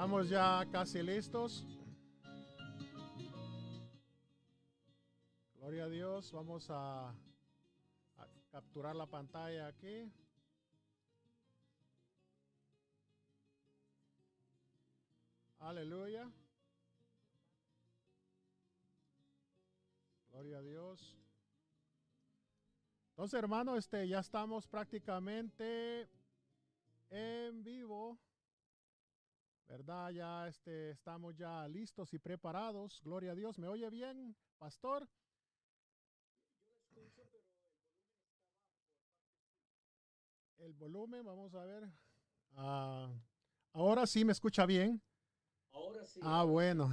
Estamos ya casi listos. Gloria a Dios. Vamos a capturar la pantalla aquí. Aleluya. Gloria a Dios. Entonces, hermano, ya estamos prácticamente en vivo, ¿verdad? Ya estamos ya listos y preparados. Gloria a Dios. ¿Me oye bien, pastor? El volumen, vamos a ver. Ah, ahora sí me escucha bien. Ahora sí, Bueno.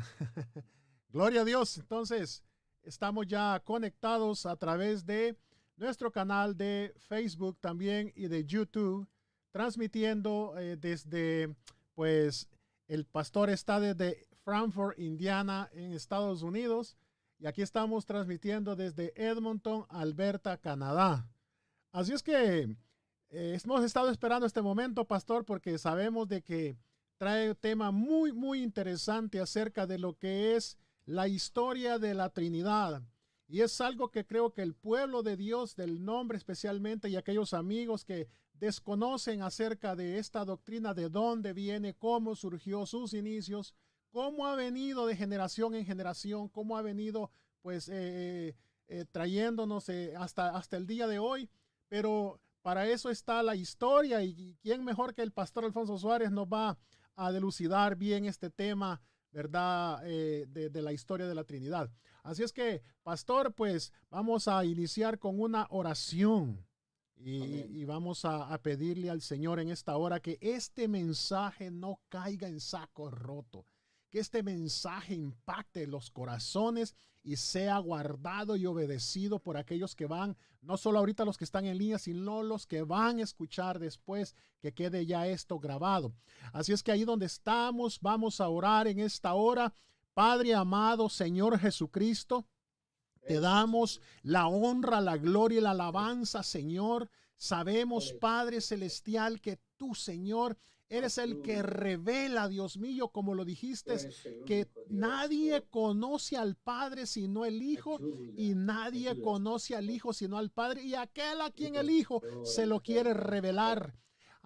Gloria a Dios. Entonces, estamos ya conectados a través de nuestro canal de Facebook también y de YouTube, transmitiendo desde, pues, el pastor está desde Frankfort, Indiana, en Estados Unidos, y aquí estamos transmitiendo desde Edmonton, Alberta, Canadá. Así es que hemos estado esperando este momento, pastor, porque sabemos de que trae un tema muy, muy interesante acerca de lo que es la historia de la Trinidad. Y es algo que creo que el pueblo de Dios, del nombre especialmente, y aquellos amigos que desconocen acerca de esta doctrina, de dónde viene, cómo surgió, sus inicios, cómo ha venido de generación en generación, cómo ha venido pues trayéndonos hasta el día de hoy. Pero para eso está la historia, y quién mejor que el pastor Alfonso Suárez nos va a delucidar bien este tema, ¿verdad? De la historia de la Trinidad. Así es que, pastor, pues vamos a iniciar con una oración y vamos a pedirle al Señor en esta hora que este mensaje no caiga en saco roto, que este mensaje impacte los corazones y sea guardado y obedecido por aquellos que van, no solo ahorita los que están en línea, sino los que van a escuchar después, que quede ya esto grabado. Así es que ahí donde estamos, vamos a orar en esta hora. Padre amado, Señor Jesucristo, te damos la honra, la gloria y la alabanza, Señor. Sabemos, Padre Celestial, que tú, Señor, eres el que revela, Dios mío, como lo dijiste, que nadie conoce al Padre sino el Hijo, y nadie conoce al Hijo sino al Padre, y aquel a quien el Hijo se lo quiere revelar,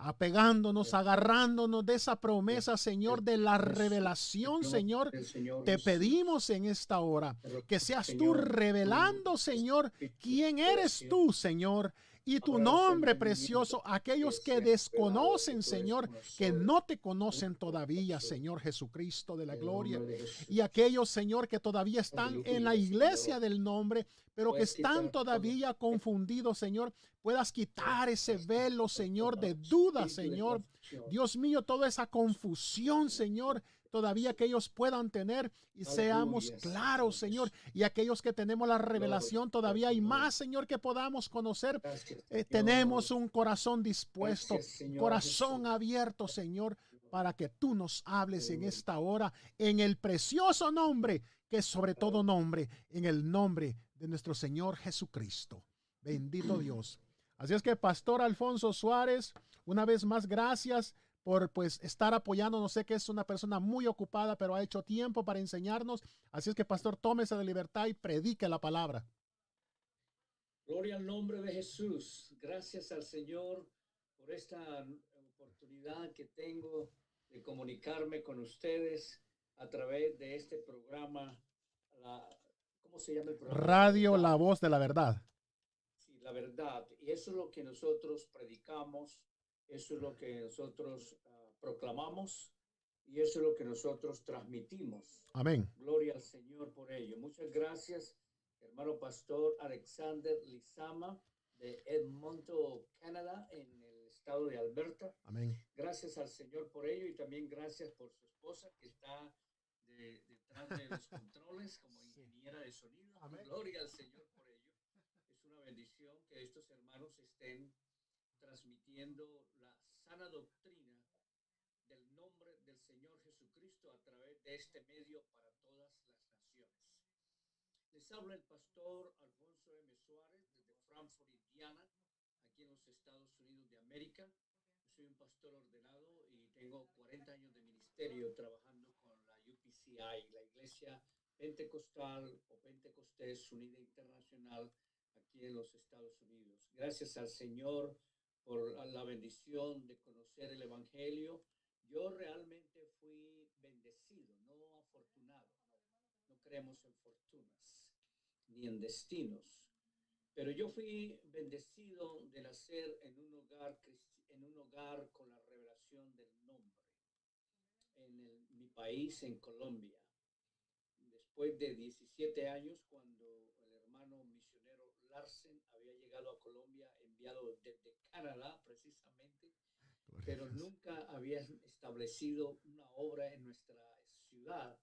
apegándonos, agarrándonos de esa promesa, Señor, de la revelación, Señor. Te pedimos en esta hora que seas tú revelando, Señor, quién eres tú, Señor, y tu nombre precioso, aquellos que desconocen, Señor, que no te conocen todavía, Señor Jesucristo de la gloria, y aquellos, Señor, que todavía están en la iglesia del nombre, pero que están todavía confundidos, Señor, puedas quitar ese velo, Señor, de duda, Señor. Dios mío, toda esa confusión, Señor, todavía que ellos puedan tener, y seamos claros, Señor, y aquellos que tenemos la revelación todavía hay más, Señor, que podamos conocer. Tenemos un corazón dispuesto, corazón abierto, Señor, para que tú nos hables en esta hora, en el precioso nombre, que es sobre todo nombre, en el nombre de nuestro Señor Jesucristo. Bendito Dios. Así es que, Pastor Alfonso Suárez, una vez más, gracias por pues estar apoyándonos. Sé que es una persona muy ocupada, pero ha hecho tiempo para enseñarnos. Así es que, pastor, tómese de libertad y predique la palabra. Gloria al nombre de Jesús. Gracias al Señor por esta oportunidad que tengo de comunicarme con ustedes a través de este programa. ¿Cómo se llama el programa? Radio La Voz de la Verdad. Sí, la verdad. Y eso es lo que nosotros predicamos, eso es lo que nosotros proclamamos, y eso es lo que nosotros transmitimos. Amén. Gloria al Señor por ello. Muchas gracias, hermano pastor Alexander Lizama de Edmonton, Canadá, en el estado de Alberta. Amén. Gracias al Señor por ello, y también gracias por su esposa que está detrás de los controles como ingeniera de sonido. Amén. Gloria al Señor por ello. Es una bendición que estos hermanos estén transmitiendo la sana doctrina del nombre del Señor Jesucristo a través de este medio para todas las naciones. Les habla el pastor Alfonso M. Suárez desde Frankfort, Indiana, aquí en los Estados Unidos de América. Yo soy un pastor ordenado y tengo 40 años de ministerio trabajando con la UPCI, la Iglesia Pentecostal o Pentecostés Unida Internacional aquí en los Estados Unidos. Gracias al Señor por la bendición de conocer el Evangelio. Yo realmente fui bendecido, no afortunado. No creemos en fortunas ni en destinos. Pero yo fui bendecido de nacer en un hogar con la revelación del nombre en mi país, en Colombia. Después de 17 años, cuando el hermano misionero Larsen había llegado a Colombia, enviado desde Canadá precisamente, pero nunca había establecido una obra en nuestra ciudad.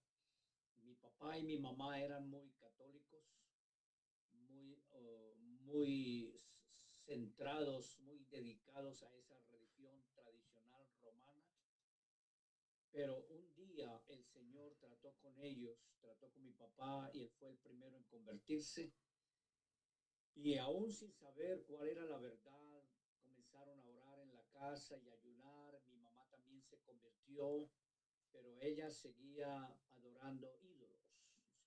Mi papá y mi mamá eran muy católicos, muy centrados, muy dedicados a esa religión tradicional romana. Pero un día el Señor trató con ellos, trató con mi papá y él fue el primero en convertirse. Y aún sin saber cuál era la verdad, comenzaron a orar en la casa y ayunar. Mi mamá también se convirtió, pero ella seguía adorando ídolos.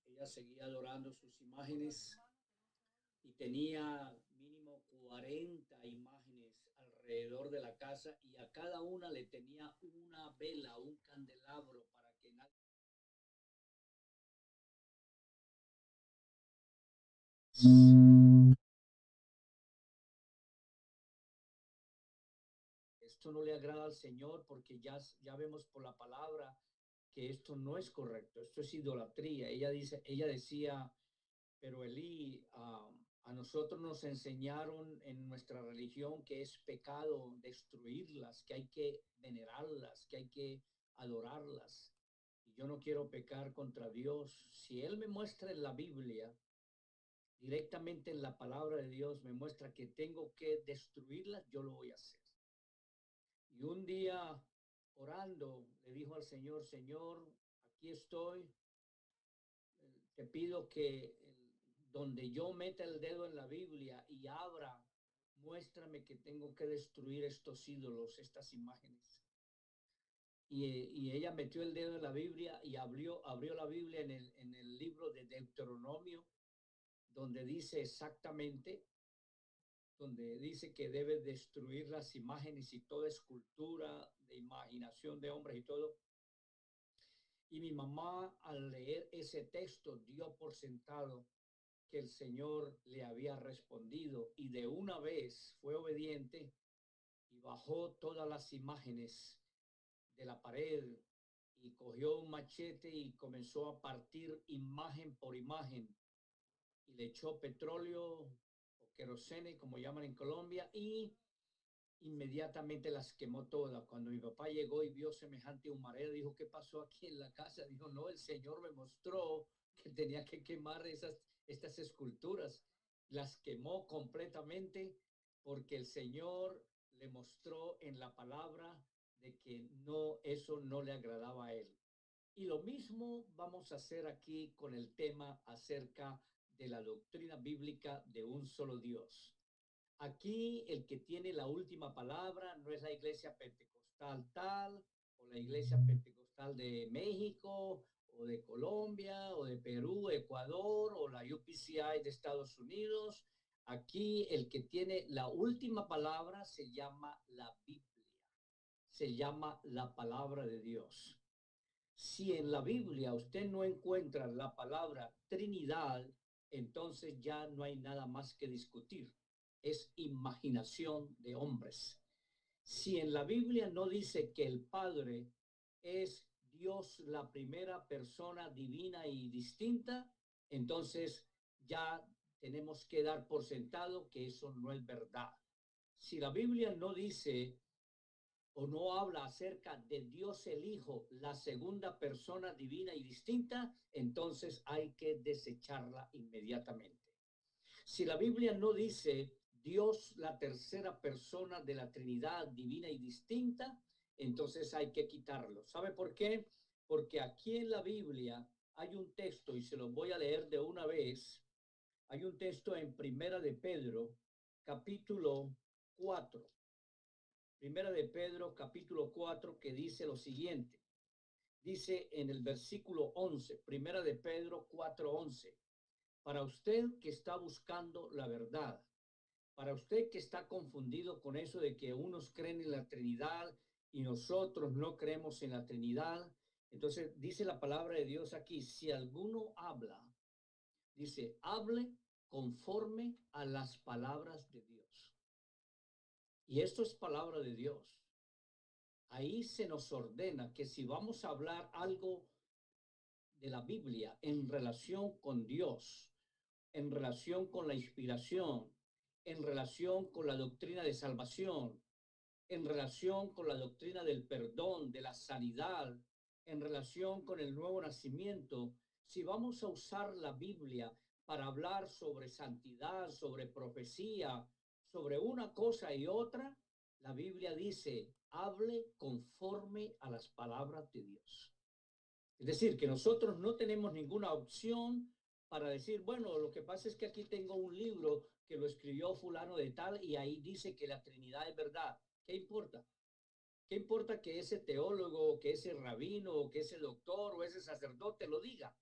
Ella seguía adorando sus imágenes y tenía mínimo 40 imágenes alrededor de la casa y a cada una le tenía una vela, un candelabro para que nadie... Esto no le agrada al Señor porque ya vemos por la palabra que esto no es correcto, esto es idolatría. Ella decía, pero Elí, a nosotros nos enseñaron en nuestra religión que es pecado destruirlas, que hay que venerarlas, que hay que adorarlas. Y yo no quiero pecar contra Dios. Si Él me muestra en la Biblia, directamente en la palabra de Dios, me muestra que tengo que destruirlas, yo lo voy a hacer. Y un día orando, le dijo al Señor, Señor, aquí estoy, te pido que donde yo meta el dedo en la Biblia y abra, muéstrame que tengo que destruir estos ídolos, estas imágenes. Y ella metió el dedo en la Biblia y abrió la Biblia en el libro de Deuteronomio, donde dice exactamente, donde dice que debe destruir las imágenes y toda escultura de imaginación de hombres y todo. Y mi mamá, al leer ese texto, dio por sentado que el Señor le había respondido y de una vez fue obediente y bajó todas las imágenes de la pared y cogió un machete y comenzó a partir imagen por imagen y le echó petróleo o querosene, como llaman en Colombia, y inmediatamente las quemó todas. Cuando mi papá llegó y vio semejante humareda, dijo, ¿qué pasó aquí en la casa? Dijo, no, el Señor me mostró que tenía que quemar estas esculturas. Las quemó completamente porque el Señor le mostró en la palabra de que no, eso no le agradaba a él. Y lo mismo vamos a hacer aquí con el tema acerca de la doctrina bíblica de un solo Dios. Aquí el que tiene la última palabra no es la iglesia pentecostal tal, o la iglesia pentecostal de México, o de Colombia, o de Perú, Ecuador, o la UPCI de Estados Unidos. Aquí el que tiene la última palabra se llama la Biblia, se llama la palabra de Dios. Si en la Biblia usted no encuentra la palabra Trinidad, entonces ya no hay nada más que discutir. Es imaginación de hombres. Si en la Biblia no dice que el Padre es Dios, la primera persona divina y distinta, entonces ya tenemos que dar por sentado que eso no es verdad. Si la Biblia no dice o no habla acerca de Dios el Hijo, la segunda persona divina y distinta, entonces hay que desecharla inmediatamente. Si la Biblia no dice Dios la tercera persona de la Trinidad divina y distinta, entonces hay que quitarlo. ¿Sabe por qué? Porque aquí en la Biblia hay un texto, y se lo voy a leer de una vez. Hay un texto en Primera de Pedro, capítulo 4. Primera de Pedro, capítulo 4, que dice lo siguiente. Dice en el versículo 11, primera de Pedro 4:11, para usted que está buscando la verdad, para usted que está confundido con eso de que unos creen en la Trinidad y nosotros no creemos en la Trinidad, entonces dice la palabra de Dios aquí, si alguno habla, dice, hable conforme a las palabras de Dios. Y esto es palabra de Dios. Ahí se nos ordena que si vamos a hablar algo de la Biblia en relación con Dios, en relación con la inspiración, en relación con la doctrina de salvación, en relación con la doctrina del perdón, de la sanidad, en relación con el nuevo nacimiento, si vamos a usar la Biblia para hablar sobre santidad, sobre profecía, sobre una cosa y otra, la Biblia dice, hable conforme a las palabras de Dios. Es decir, que nosotros no tenemos ninguna opción para decir, bueno, lo que pasa es que aquí tengo un libro que lo escribió fulano de tal y ahí dice que la Trinidad es verdad. ¿Qué importa? ¿Qué importa que ese teólogo, que ese rabino, que ese doctor o ese sacerdote lo diga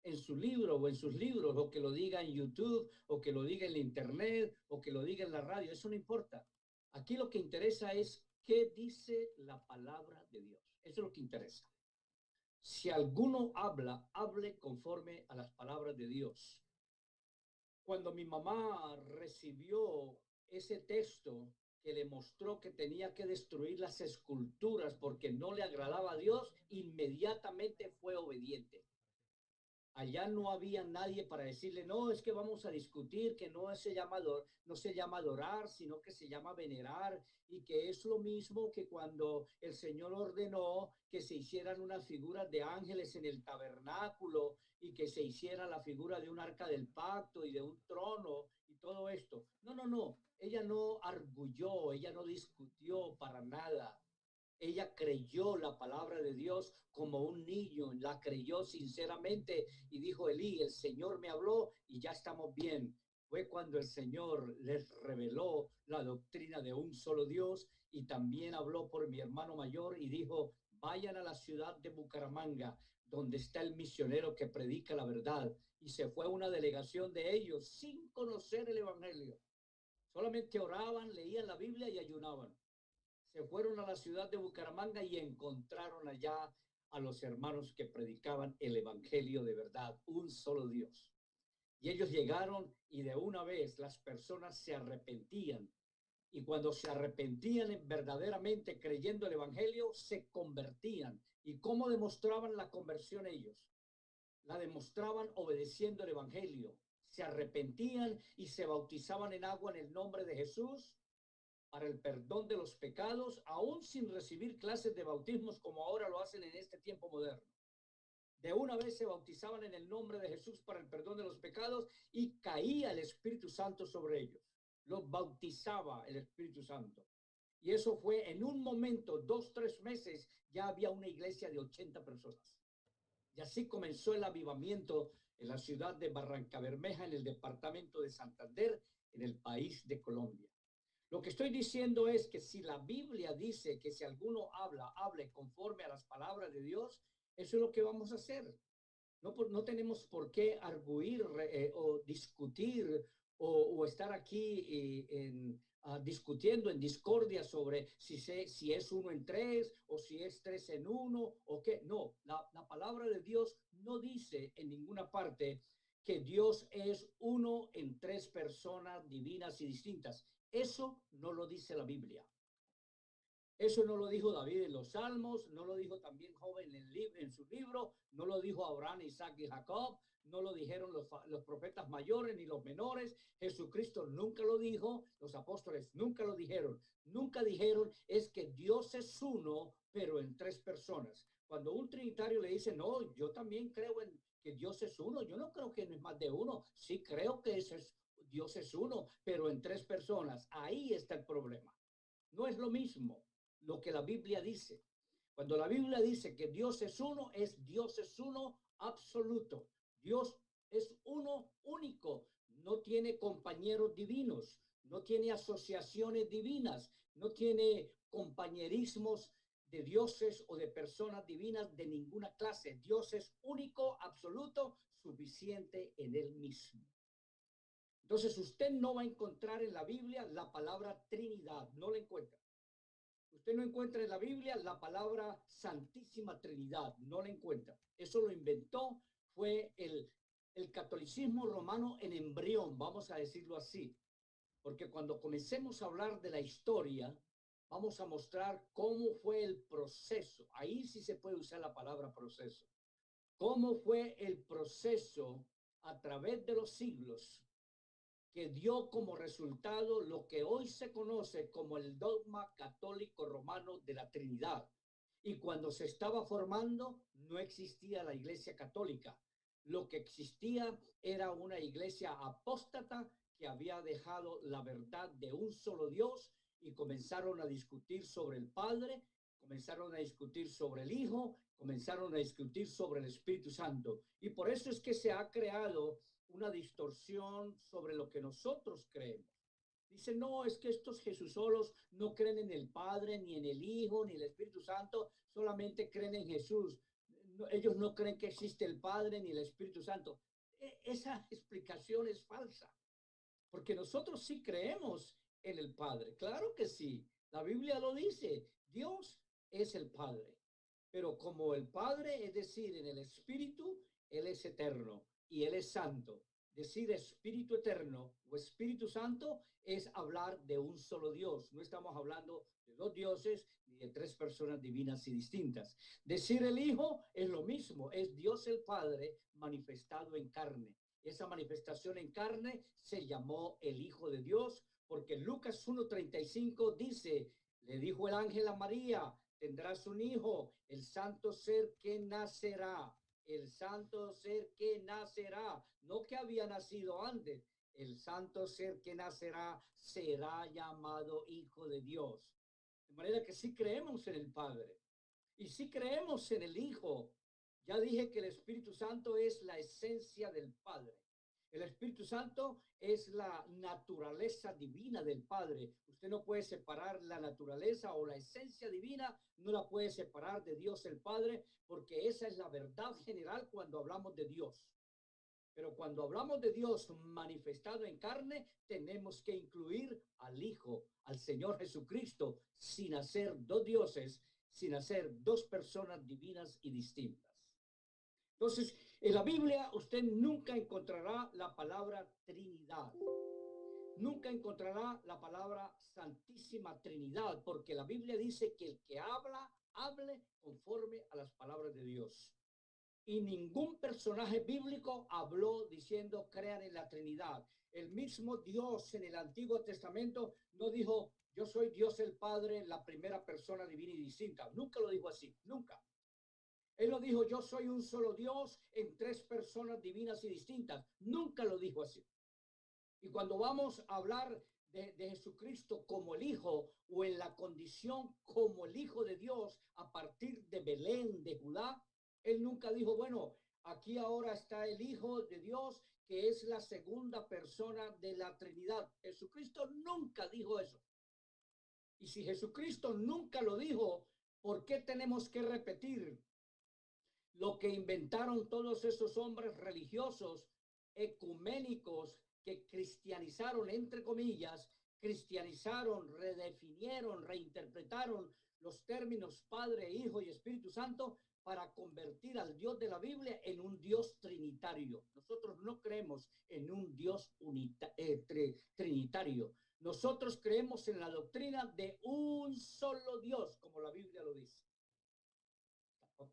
en su libro o en sus libros, o que lo diga en YouTube, o que lo diga en la internet, o que lo diga en la radio? Eso no importa. Aquí lo que interesa es qué dice la palabra de Dios. Eso es lo que interesa. Si alguno habla, hable conforme a las palabras de Dios. Cuando mi mamá recibió ese texto que le mostró que tenía que destruir las esculturas porque no le agradaba a Dios, inmediatamente fue obediente. Allá no había nadie para decirle, no, es que vamos a discutir, que no se llama adorar, sino que se llama venerar, y que es lo mismo que cuando el Señor ordenó que se hicieran unas figuras de ángeles en el tabernáculo y que se hiciera la figura de un arca del pacto y de un trono y todo esto. No, no, no, ella no arguyó, ella no discutió para nada. Ella creyó la palabra de Dios como un niño, la creyó sinceramente y dijo, Elí, el Señor me habló y ya estamos bien. Fue cuando el Señor les reveló la doctrina de un solo Dios y también habló por mi hermano mayor y dijo, vayan a la ciudad de Bucaramanga, donde está el misionero que predica la verdad. Y se fue una delegación de ellos sin conocer el Evangelio. Solamente oraban, leían la Biblia y ayunaban. Se fueron a la ciudad de Bucaramanga y encontraron allá a los hermanos que predicaban el evangelio de verdad, un solo Dios. Y ellos llegaron y de una vez las personas se arrepentían. Y cuando se arrepentían verdaderamente creyendo el evangelio, se convertían. ¿Y cómo demostraban la conversión ellos? La demostraban obedeciendo el evangelio. Se arrepentían y se bautizaban en agua en el nombre de Jesús para el perdón de los pecados, aún sin recibir clases de bautismos como ahora lo hacen en este tiempo moderno. De una vez se bautizaban en el nombre de Jesús para el perdón de los pecados y caía el Espíritu Santo sobre ellos. Los bautizaba el Espíritu Santo. Y eso fue en un momento, 2-3 meses, ya había una iglesia de 80 personas. Y así comenzó el avivamiento en la ciudad de Barrancabermeja, en el departamento de Santander, en el país de Colombia. Lo que estoy diciendo es que si la Biblia dice que si alguno hable conforme a las palabras de Dios, eso es lo que vamos a hacer. No tenemos por qué arguir o discutir o estar aquí discutiendo en discordia sobre si es 1 en 3 o si es 3 en 1 o qué. No, la palabra de Dios no dice en ninguna parte que Dios es 1 en 3 personas divinas y distintas. Eso no lo dice la Biblia. Eso no lo dijo David en los Salmos, no lo dijo también Job en su libro, no lo dijo Abraham, Isaac y Jacob, no lo dijeron los profetas mayores ni los menores. Jesucristo nunca lo dijo, los apóstoles nunca lo dijeron. Nunca dijeron es que Dios es uno, pero en 3 personas. Cuando un trinitario le dice, no, yo también creo en que Dios es uno, yo no creo que no es más de uno, sí creo que Dios es uno, pero en 3 personas. Ahí está el problema. No es lo mismo lo que la Biblia dice. Cuando la Biblia dice que Dios es uno absoluto. Dios es uno único. No tiene compañeros divinos, no tiene asociaciones divinas, no tiene compañerismos de dioses o de personas divinas de ninguna clase. Dios es único, absoluto, suficiente en él mismo. Entonces usted no va a encontrar en la Biblia la palabra Trinidad, no la encuentra. Usted no encuentra en la Biblia la palabra Santísima Trinidad, no la encuentra. Eso lo inventó, fue el catolicismo romano en embrión, vamos a decirlo así. Porque cuando comencemos a hablar de la historia, vamos a mostrar cómo fue el proceso. Ahí sí se puede usar la palabra proceso. Cómo fue el proceso a través de los siglos que dio como resultado lo que hoy se conoce como el dogma católico romano de la Trinidad. Y cuando se estaba formando, no existía la Iglesia Católica. Lo que existía era una iglesia apóstata que había dejado la verdad de un solo Dios y comenzaron a discutir sobre el Padre, comenzaron a discutir sobre el Hijo, comenzaron a discutir sobre el Espíritu Santo. Y por eso es que se ha creado una distorsión sobre lo que nosotros creemos. Dice, no, es que estos Jesusolos no creen en el Padre, ni en el Hijo, ni el Espíritu Santo, solamente creen en Jesús. No, ellos no creen que existe el Padre ni el Espíritu Santo. Esa explicación es falsa, porque nosotros sí creemos en el Padre. Claro que sí, la Biblia lo dice, Dios es el Padre. Pero como el Padre, es decir, en el Espíritu, Él es eterno y Él es santo. Decir Espíritu eterno o Espíritu Santo es hablar de un solo Dios. No estamos hablando de dos dioses ni de tres personas divinas y distintas. Decir el Hijo es lo mismo, es Dios el Padre manifestado en carne. Esa manifestación en carne se llamó el Hijo de Dios, porque Lucas 1:35 dice, le dijo el ángel a María, tendrás un hijo, el santo ser que nacerá, el santo ser que nacerá, no que había nacido antes, el santo ser que nacerá será llamado Hijo de Dios. De manera que sí creemos en el Padre y sí creemos en el Hijo. Ya dije que el Espíritu Santo es la esencia del Padre. El Espíritu Santo es la naturaleza divina del Padre. Usted no puede separar la naturaleza o la esencia divina, no la puede separar de Dios el Padre, porque esa es la verdad general cuando hablamos de Dios. Pero cuando hablamos de Dios manifestado en carne, tenemos que incluir al Hijo, al Señor Jesucristo, sin hacer dos dioses, sin hacer dos personas divinas y distintas. Entonces, en la Biblia usted nunca encontrará la palabra Trinidad. Nunca encontrará la palabra Santísima Trinidad, porque la Biblia dice que el que habla, hable conforme a las palabras de Dios. Y ningún personaje bíblico habló diciendo crean en la Trinidad. El mismo Dios en el Antiguo Testamento no dijo yo soy Dios el Padre, la primera persona divina y distinta. Nunca lo dijo así, nunca. Él lo dijo, yo soy un solo Dios en tres personas divinas y distintas. Nunca lo dijo así. Y cuando vamos a hablar de Jesucristo como el Hijo o en la condición como el Hijo de Dios a partir de Belén, de Judá, Él nunca dijo, bueno, aquí ahora está el Hijo de Dios, que es la segunda persona de la Trinidad. Jesucristo nunca dijo eso. Y si Jesucristo nunca lo dijo, ¿por qué tenemos que repetir lo que inventaron todos esos hombres religiosos, ecuménicos, que cristianizaron, entre comillas, cristianizaron, redefinieron, reinterpretaron los términos Padre, Hijo y Espíritu Santo para convertir al Dios de la Biblia en un Dios trinitario? Nosotros no creemos en un Dios trinitario. Nosotros creemos en la doctrina de un solo Dios, como la Biblia lo dice.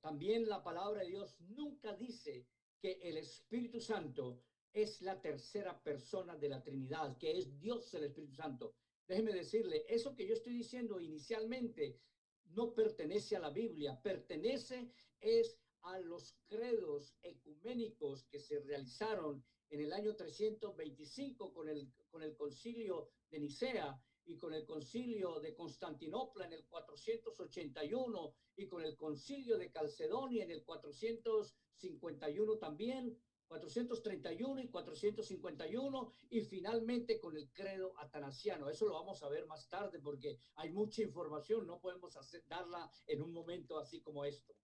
También la palabra de Dios nunca dice que el Espíritu Santo es la tercera persona de la Trinidad, que es Dios el Espíritu Santo. Déjeme decirle, eso que yo estoy diciendo inicialmente no pertenece a la Biblia, pertenece es a los credos ecuménicos que se realizaron en el año 325 con el concilio de Nicea y con el concilio de Constantinopla en el 481 y con el concilio de Calcedonia en el 451 también, 431 y 451 y finalmente con el credo atanasiano. Eso lo vamos a ver más tarde porque hay mucha información, no podemos darla en un momento así como esto.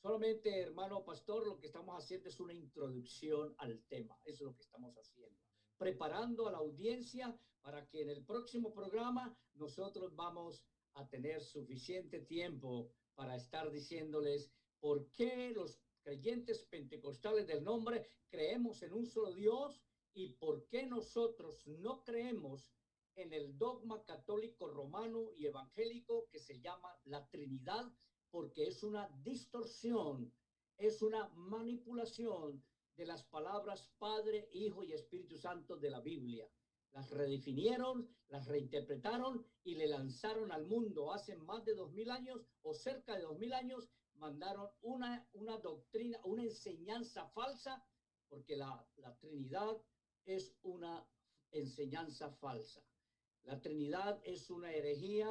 Solamente, hermano pastor, lo que estamos haciendo es una introducción al tema. Eso es lo que estamos haciendo. Preparando a la audiencia para que en el próximo programa nosotros vamos a tener suficiente tiempo para estar diciéndoles por qué los creyentes pentecostales del nombre creemos en un solo Dios y por qué nosotros no creemos en el dogma católico romano y evangélico que se llama la Trinidad, porque es una distorsión, es una manipulación de las palabras Padre, Hijo y Espíritu Santo de la Biblia. Las redefinieron, las reinterpretaron y le lanzaron al mundo hace más de 2000 años o cerca de 2000 años. Mandaron una doctrina, una enseñanza falsa, porque la Trinidad es una enseñanza falsa. La Trinidad es una herejía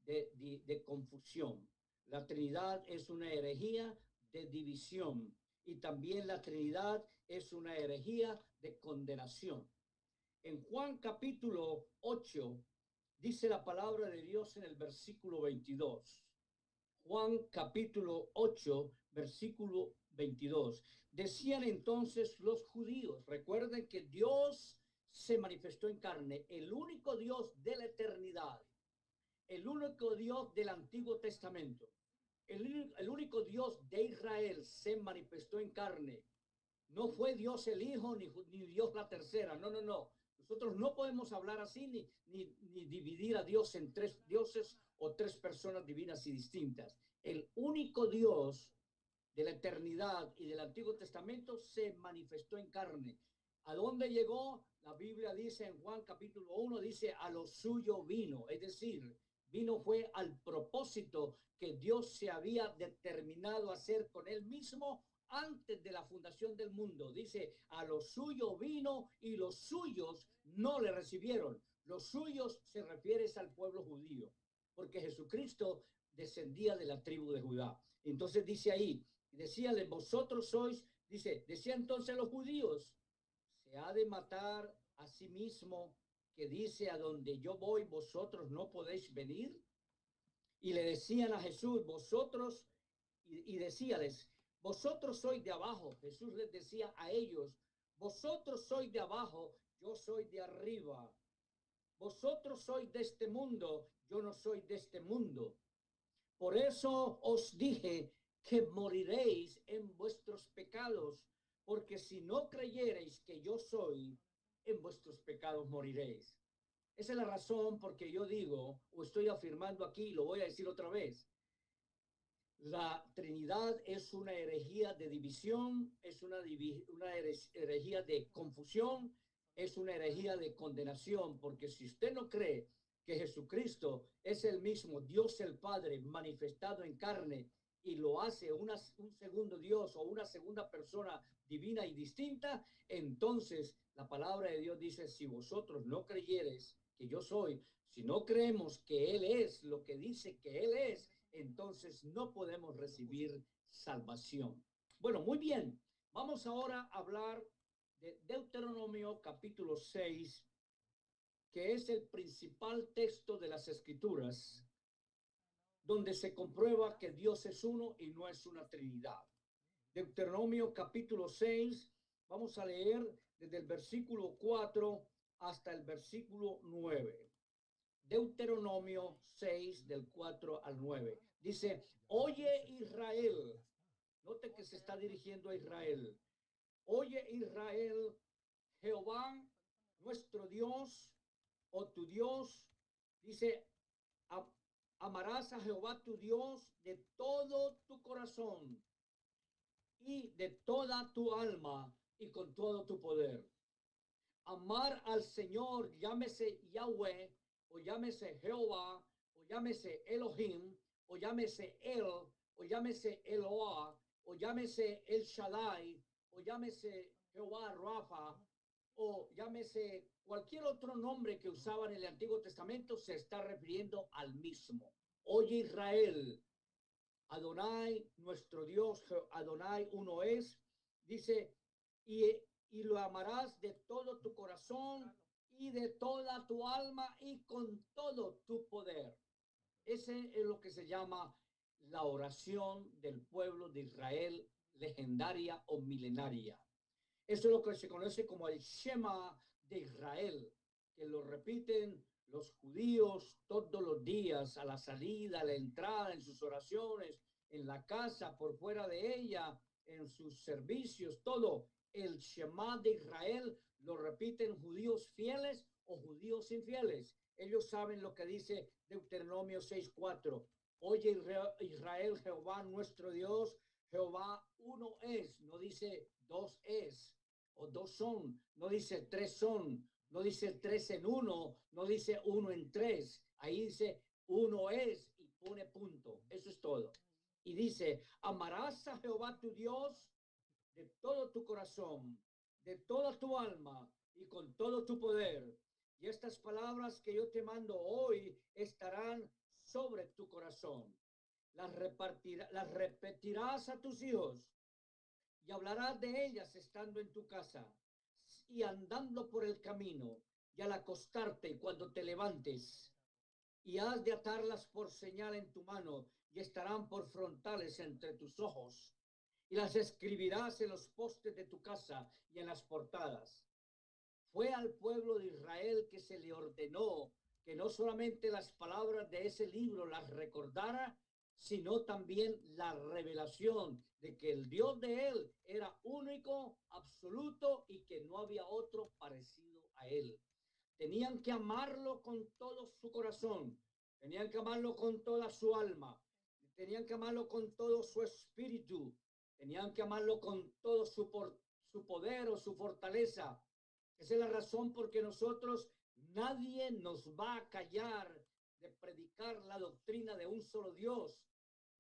de confusión. La Trinidad es una herejía de división. Y también la Trinidad es una herejía de condenación. En Juan capítulo 8 dice la palabra de Dios en el versículo 22. Juan capítulo 8, versículo 22. Decían entonces los judíos, recuerden que Dios se manifestó en carne, el único Dios de la eternidad, el único Dios del Antiguo Testamento, el único Dios de Israel se manifestó en carne. No fue Dios el Hijo ni Dios la tercera, no. Nosotros no podemos hablar así ni dividir a Dios en tres dioses o tres personas divinas y distintas. El único Dios de la eternidad y del Antiguo Testamento se manifestó en carne. ¿A dónde llegó? La Biblia dice en Juan capítulo 1, dice a lo suyo vino, es decir, vino fue al propósito que Dios se había determinado hacer con él mismo antes de la fundación del mundo. Dice, a lo suyo vino y los suyos no le recibieron. Los suyos se refiere al pueblo judío, porque Jesucristo descendía de la tribu de Judá. Entonces dice ahí, decíale, vosotros sois, decía entonces los judíos, se ha de matar a sí mismo, que dice, a donde yo voy, vosotros no podéis venir. Y le decían a Jesús, vosotros, y decíales, vosotros sois de abajo. Jesús les decía a ellos, vosotros sois de abajo, yo soy de arriba. Vosotros sois de este mundo, yo no soy de este mundo. Por eso os dije que moriréis en vuestros pecados, porque si no creyereis que yo soy, en vuestros pecados moriréis. Esa es la razón por que yo digo, o estoy afirmando aquí, lo voy a decir otra vez. La Trinidad es una herejía de división, es una herejía de confusión, es una herejía de condenación, porque si usted no cree que Jesucristo es el mismo Dios el Padre manifestado en carne y lo hace un segundo Dios o una segunda persona divina y distinta, entonces la palabra de Dios dice, si vosotros no creyereis que yo soy, si no creemos que Él es lo que dice que Él es, entonces no podemos recibir salvación. Bueno, muy bien. Vamos ahora a hablar de Deuteronomio capítulo 6, que es el principal texto de las Escrituras, donde se comprueba que Dios es uno y no es una Trinidad. Deuteronomio capítulo 6, vamos a leer desde el versículo 4 hasta el versículo 9. Deuteronomio 6, del 4 al 9. Dice, oye Israel, note que se está dirigiendo a Israel. Oye Israel, Jehová, nuestro Dios, o tu Dios, dice, amarás a Jehová tu Dios de todo tu corazón y de toda tu alma y con todo tu poder. Amar al Señor, llámese Yahweh, o llámese Jehová, o llámese Elohim, o llámese El, o llámese Eloah, o llámese El Shaddai, o llámese Jehová Rafa, o llámese cualquier otro nombre que usaban en el Antiguo Testamento, se está refiriendo al mismo. Oye Israel, Adonai, nuestro Dios, Adonai uno es, dice, y y lo amarás de todo tu corazón y de toda tu alma y con todo tu poder. Ese es lo que se llama la oración del pueblo de Israel, legendaria o milenaria. Eso es lo que se conoce como el Shema de Israel, que lo repiten los judíos todos los días, a la salida, a la entrada, en sus oraciones, en la casa, por fuera de ella, en sus servicios, todo. El Shema de Israel lo repiten judíos fieles o judíos infieles. Ellos saben lo que dice Deuteronomio 6:4. Oye Israel, Jehová nuestro Dios, Jehová uno es, no dice dos es o dos son, no dice tres son, no dice tres en uno, no dice uno en tres, ahí dice uno es y pone punto, eso es todo. Y dice, amarás a Jehová tu Dios de todo tu corazón, de toda tu alma y con todo tu poder. Y estas palabras que yo te mando hoy estarán sobre tu corazón. Las repetirás a tus hijos y hablarás de ellas estando en tu casa y andando por el camino y al acostarte y cuando te levantes. Y has de atarlas por señal en tu mano y estarán por frontales entre tus ojos. Y las escribirás en los postes de tu casa y en las portadas. Fue al pueblo de Israel que se le ordenó que no solamente las palabras de ese libro las recordara, sino también la revelación de que el Dios de él era único, absoluto y que no había otro parecido a él. Tenían que amarlo con todo su corazón, tenían que amarlo con toda su alma, tenían que amarlo con todo su espíritu, tenían que amarlo con todo su poder o su fortaleza. Esa es la razón por que nosotros, nadie nos va a callar de predicar la doctrina de un solo Dios.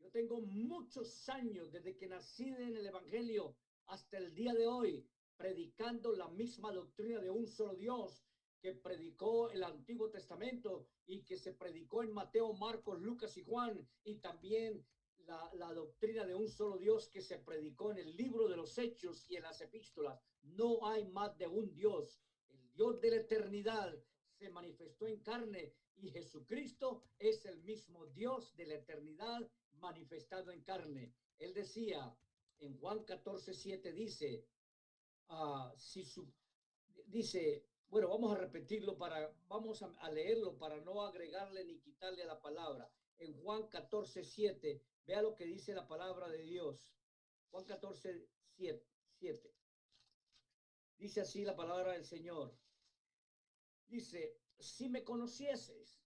Yo tengo muchos años desde que nací en el Evangelio hasta el día de hoy, predicando la misma doctrina de un solo Dios que predicó el Antiguo Testamento y que se predicó en Mateo, Marcos, Lucas y Juan, y también la doctrina de un solo Dios que se predicó en el libro de los Hechos y en las epístolas. No hay más de un Dios. El Dios de la eternidad se manifestó en carne y Jesucristo es el mismo Dios de la eternidad manifestado en carne. Él decía en Juan 14:7 dice, dice, bueno, vamos a repetirlo vamos a leerlo para no agregarle ni quitarle a la palabra. En Juan 14:7, vea lo que dice la palabra de Dios. Juan 14:7. Dice así la palabra del Señor. Dice, si me conocieses,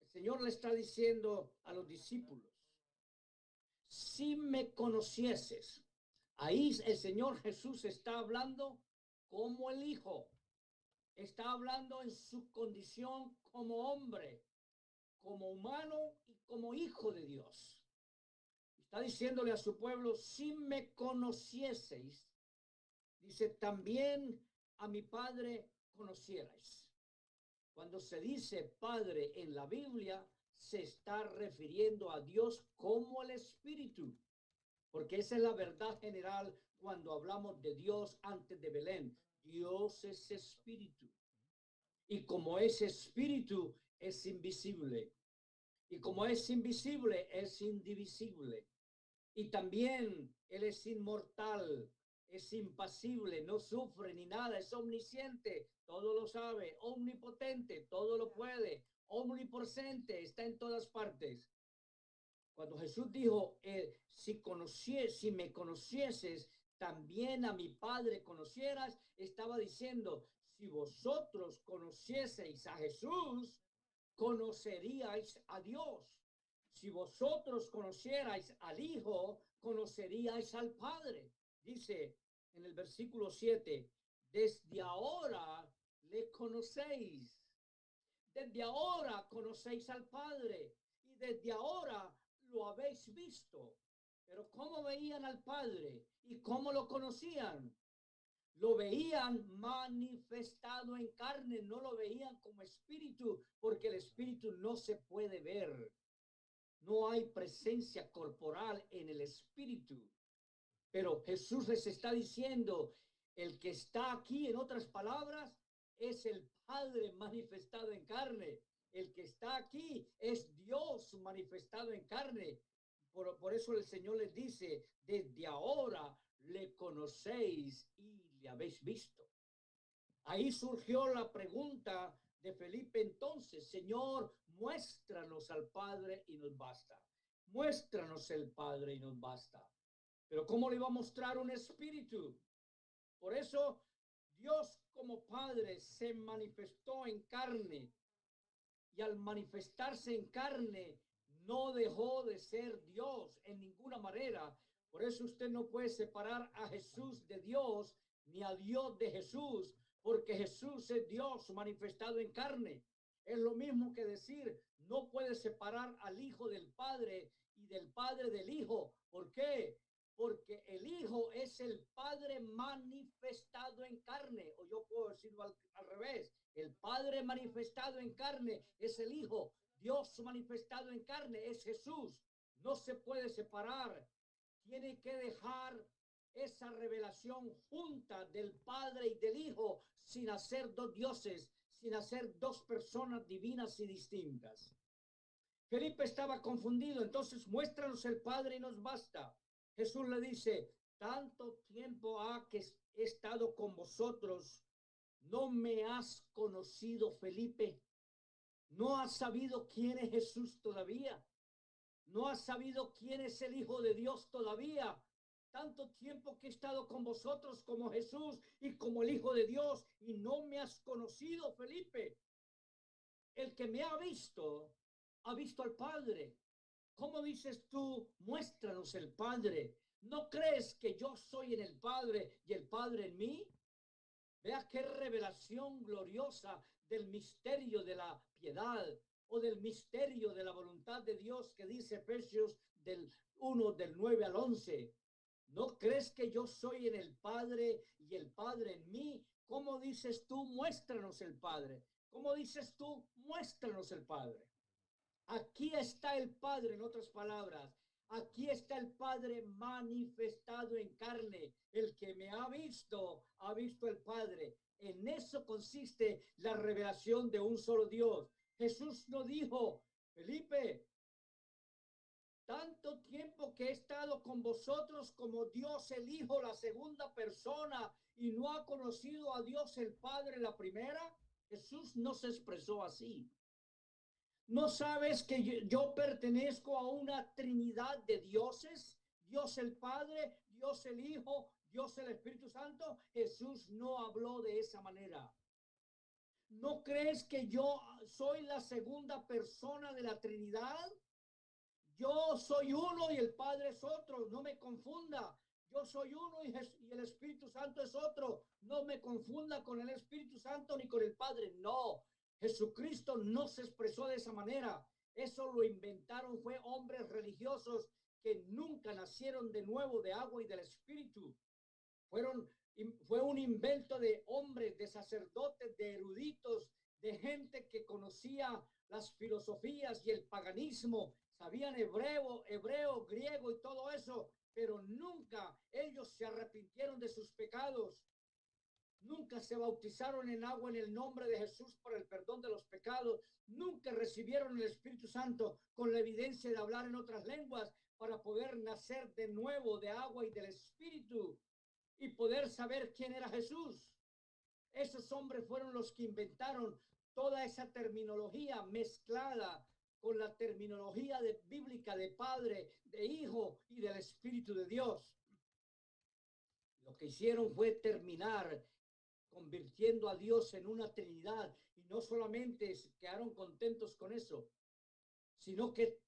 el Señor le está diciendo a los discípulos, si me conocieses, ahí el Señor Jesús está hablando como el Hijo, está hablando en su condición como hombre, como humano y como hijo de Dios. Está diciéndole a su pueblo, si me conocieseis, dice, también a mi Padre conocierais. Cuando se dice Padre en la Biblia, se está refiriendo a Dios como el Espíritu, porque esa es la verdad general cuando hablamos de Dios antes de Belén. Dios es Espíritu. Y como es Espíritu, es invisible. Y como es invisible, es indivisible. Y también Él es inmortal, es impasible, no sufre ni nada, es omnisciente, todo lo sabe, omnipotente, todo lo puede, omnipresente, está en todas partes. Cuando Jesús dijo, si me conocieses, también a mi Padre conocieras, estaba diciendo, si vosotros conocieseis a Jesús, conoceríais a Dios. Si vosotros conocierais al Hijo, conoceríais al Padre. Dice en el versículo 7, desde ahora le conocéis. Desde ahora conocéis al Padre y desde ahora lo habéis visto. Pero ¿cómo veían al Padre y cómo lo conocían? Lo veían manifestado en carne, no lo veían como espíritu, porque el espíritu no se puede ver. No hay presencia corporal en el espíritu. Pero Jesús les está diciendo, El que está aquí, en otras palabras, es el Padre manifestado en carne. El que está aquí es Dios manifestado en carne. Por eso el Señor les dice, desde ahora le conocéis y le habéis visto. Ahí surgió la pregunta de Felipe entonces: Señor, muéstranos al Padre y nos basta. Muéstranos el Padre y nos basta. Pero ¿cómo le iba a mostrar un espíritu? Por eso Dios como Padre se manifestó en carne, y al manifestarse en carne no dejó de ser Dios en ninguna manera. Por eso usted no puede separar a Jesús de Dios ni a Dios de Jesús, porque Jesús es Dios manifestado en carne. Es lo mismo que decir, no puede separar al Hijo del Padre y del Padre del Hijo. ¿Por qué? Porque el Hijo es el Padre manifestado en carne, o yo puedo decirlo al revés. El Padre manifestado en carne es el Hijo. Dios manifestado en carne es Jesús. No se puede separar. Tiene que dejar esa revelación junta del Padre y del Hijo, sin hacer dos dioses, sin hacer dos personas divinas y distintas. Felipe estaba confundido. Entonces, muéstranos el Padre y nos basta. Jesús le dice, tanto tiempo ha que he estado con vosotros, ¿no me has conocido, Felipe? ¿No has sabido quién es Jesús todavía? ¿No has sabido quién es el Hijo de Dios todavía? Tanto tiempo que he estado con vosotros como Jesús y como el Hijo de Dios, y no me has conocido, Felipe. El que me ha visto al Padre. ¿Cómo dices tú, muéstranos el Padre? ¿No crees que yo soy en el Padre y el Padre en mí? Vea qué revelación gloriosa del misterio de la piedad, o del misterio de la voluntad de Dios, que dice Efesios del 1, del 9 al 11. ¿No crees que yo soy en el Padre y el Padre en mí? ¿Cómo dices tú, muéstranos el Padre? ¿Cómo dices tú, muéstranos el Padre? Aquí está el Padre, en otras palabras. Aquí está el Padre manifestado en carne. El que me ha visto el Padre. En eso consiste la revelación de un solo Dios. Jesús no dijo, Felipe, tanto tiempo que he estado con vosotros como Dios el Hijo, la segunda persona, y no ha conocido a Dios el Padre, la primera. Jesús no se expresó así. ¿No sabes que yo pertenezco a una trinidad de dioses? Dios el Padre, Dios el Hijo, Dios el Espíritu Santo. Jesús no habló de esa manera. ¿No crees que yo soy la segunda persona de la Trinidad? Yo soy uno y el Padre es otro. No me confunda. Yo soy uno y el Espíritu Santo es otro. No me confunda con el Espíritu Santo ni con el Padre. No. Jesucristo no se expresó de esa manera. Eso lo inventaron, fue hombres religiosos que nunca nacieron de nuevo de agua y del Espíritu. Fue un invento de hombres, de sacerdotes, de eruditos, de gente que conocía las filosofías y el paganismo, sabían hebreo, griego y todo eso, pero nunca ellos se arrepintieron de sus pecados. Nunca se bautizaron en agua en el nombre de Jesús por el perdón de los pecados. Nunca recibieron el Espíritu Santo con la evidencia de hablar en otras lenguas para poder nacer de nuevo de agua y del Espíritu y poder saber quién era Jesús. Esos hombres fueron los que inventaron toda esa terminología mezclada con la terminología bíblica de Padre, de Hijo y del Espíritu de Dios. Lo que hicieron fue terminar convirtiendo a Dios en una Trinidad, y no solamente quedaron contentos con eso, sino que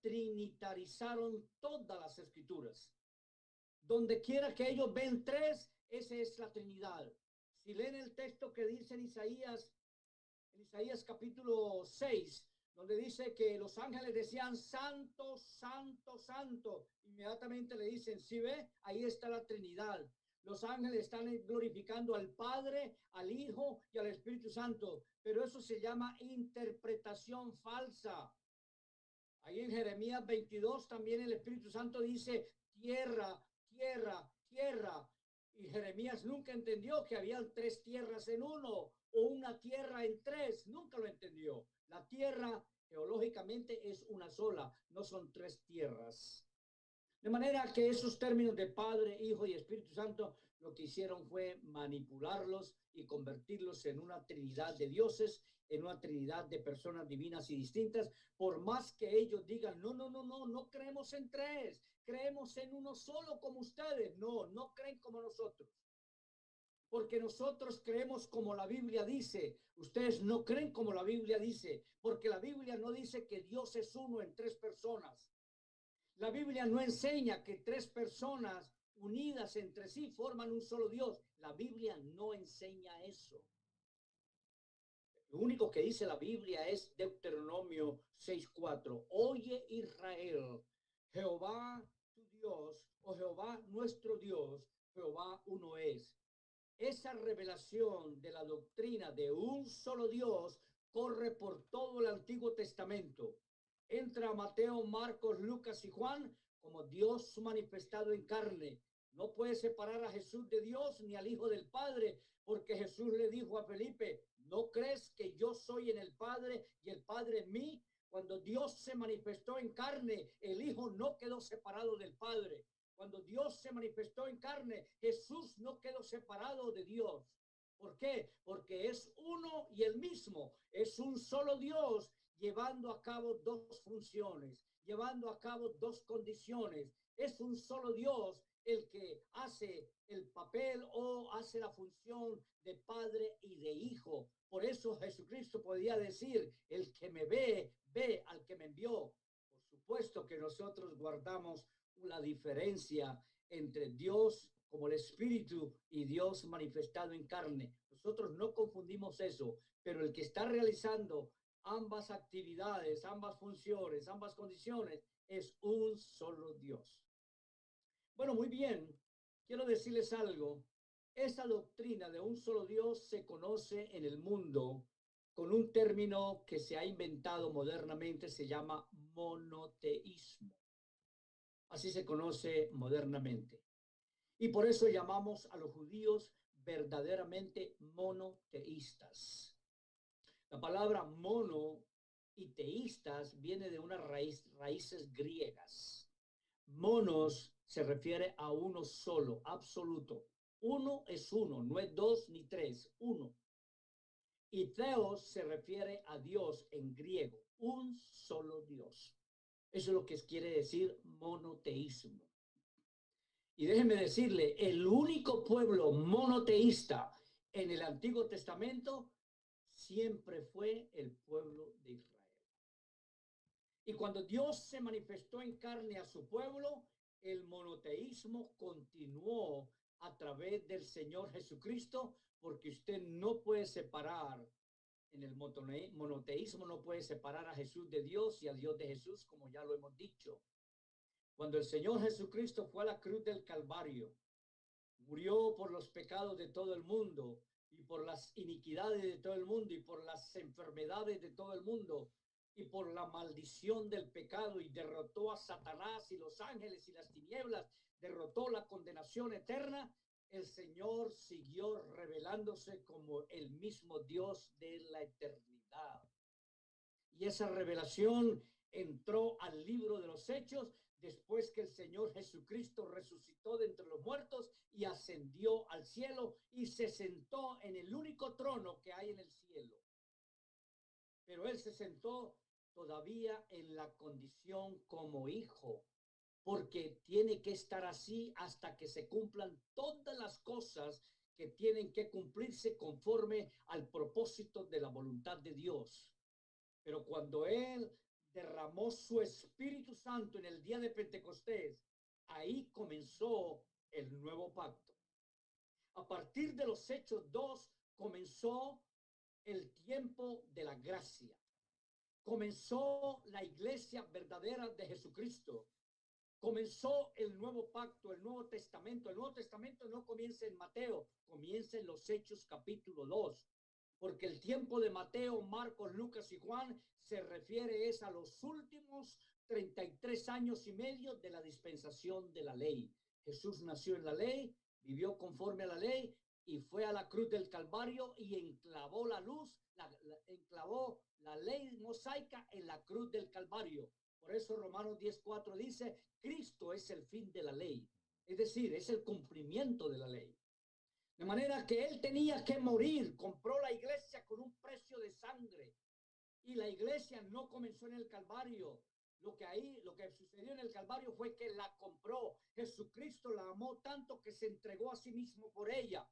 trinitarizaron todas las escrituras. Donde quiera que ellos ven tres, esa es la Trinidad. Si leen el texto que dice en Isaías capítulo 6, donde dice que los ángeles decían santo, santo, santo, inmediatamente le dicen, ¿sí ve? Ahí está la Trinidad. Los ángeles están glorificando al Padre, al Hijo y al Espíritu Santo, pero eso se llama interpretación falsa. Ahí en Jeremías 22 también el Espíritu Santo dice tierra, tierra, tierra. Y Jeremías nunca entendió que había tres tierras en uno o una tierra en tres. Nunca lo entendió. La tierra geológicamente es una sola, no son tres tierras. De manera que esos términos de Padre, Hijo y Espíritu Santo lo que hicieron fue manipularlos y convertirlos en una trinidad de dioses, en una trinidad de personas divinas y distintas, por más que ellos digan, no, no, no, no, no creemos en tres, creemos en uno solo como ustedes. No, no creen como nosotros. Porque nosotros creemos como la Biblia dice. Ustedes no creen como la Biblia dice, porque la Biblia no dice que Dios es uno en tres personas. La Biblia no enseña que tres personas unidas entre sí forman un solo Dios. La Biblia no enseña eso. Lo único que dice la Biblia es Deuteronomio 6:4. Oye Israel, Jehová tu Dios, o Jehová nuestro Dios, Jehová uno es. Esa revelación de la doctrina de un solo Dios corre por todo el Antiguo Testamento. Entra Mateo, Marcos, Lucas y Juan como Dios manifestado en carne. No puede separar a Jesús de Dios ni al Hijo del Padre, porque Jesús le dijo a Felipe, ¿no crees que yo soy en el Padre y el Padre en mí? Cuando Dios se manifestó en carne, el Hijo no quedó separado del Padre. Cuando Dios se manifestó en carne, Jesús no quedó separado de Dios. ¿Por qué? Porque es uno y el mismo. Es un solo Dios llevando a cabo dos funciones, llevando a cabo dos condiciones. Es un solo Dios el que hace el papel o hace la función de padre y de hijo. Por eso Jesucristo podía decir, el que me ve, ve al que me envió. Por supuesto que nosotros guardamos la diferencia entre Dios como el Espíritu y Dios manifestado en carne. Nosotros no confundimos eso, pero el que está realizando ambas actividades, ambas funciones, ambas condiciones, es un solo Dios. Bueno, muy bien. Quiero decirles algo. Esa doctrina de un solo Dios se conoce en el mundo con un término que se ha inventado modernamente, se llama monoteísmo. Así se conoce modernamente. Y por eso llamamos a los judíos verdaderamente monoteístas. La palabra mono y teístas viene de unas raíces griegas. Monos se refiere a uno solo, absoluto. Uno es uno, no es dos ni tres, uno. Y theos se refiere a Dios en griego, un solo Dios. Eso es lo que quiere decir monoteísmo. Y déjenme decirle, el único pueblo monoteísta en el Antiguo Testamento siempre fue el pueblo de Israel. Y cuando Dios se manifestó en carne a su pueblo, el monoteísmo continuó a través del Señor Jesucristo, porque usted no puede separar, en el monoteísmo no puede separar a Jesús de Dios y a Dios de Jesús, como ya lo hemos dicho. Cuando el Señor Jesucristo fue a la cruz del Calvario, murió por los pecados de todo el mundo y por las iniquidades de todo el mundo y por las enfermedades de todo el mundo y por la maldición del pecado, y derrotó a Satanás y los ángeles y las tinieblas, derrotó la condenación eterna. El Señor siguió revelándose como el mismo Dios de la eternidad. Y esa revelación entró al libro de los Hechos después que el Señor Jesucristo resucitó de entre los muertos y ascendió al cielo y se sentó en el único trono que hay en el cielo. Pero él se sentó todavía en la condición como hijo, porque tiene que estar así hasta que se cumplan todas las cosas que tienen que cumplirse conforme al propósito de la voluntad de Dios. Pero cuando él derramó su Espíritu Santo en el día de Pentecostés, ahí comenzó el nuevo pacto. A partir de los Hechos 2 comenzó el tiempo de la gracia. Comenzó la iglesia verdadera de Jesucristo. Comenzó el nuevo pacto, el Nuevo Testamento. El Nuevo Testamento no comienza en Mateo, comienza en los Hechos capítulo 2. Porque el tiempo de Mateo, Marcos, Lucas y Juan se refiere a los últimos 33 años y medio de la dispensación de la ley. Jesús nació en la ley, vivió conforme a la ley y fue a la cruz del Calvario y enclavó la luz, enclavó la ley mosaica en la cruz del Calvario. Por eso Romanos 10:4 dice, Cristo es el fin de la ley. Es decir, es el cumplimiento de la ley. De manera que él tenía que morir, compró la iglesia con un precio de sangre. Y la iglesia no comenzó en el Calvario. Lo que sucedió en el Calvario fue que la compró. Jesucristo la amó tanto que se entregó a sí mismo por ella.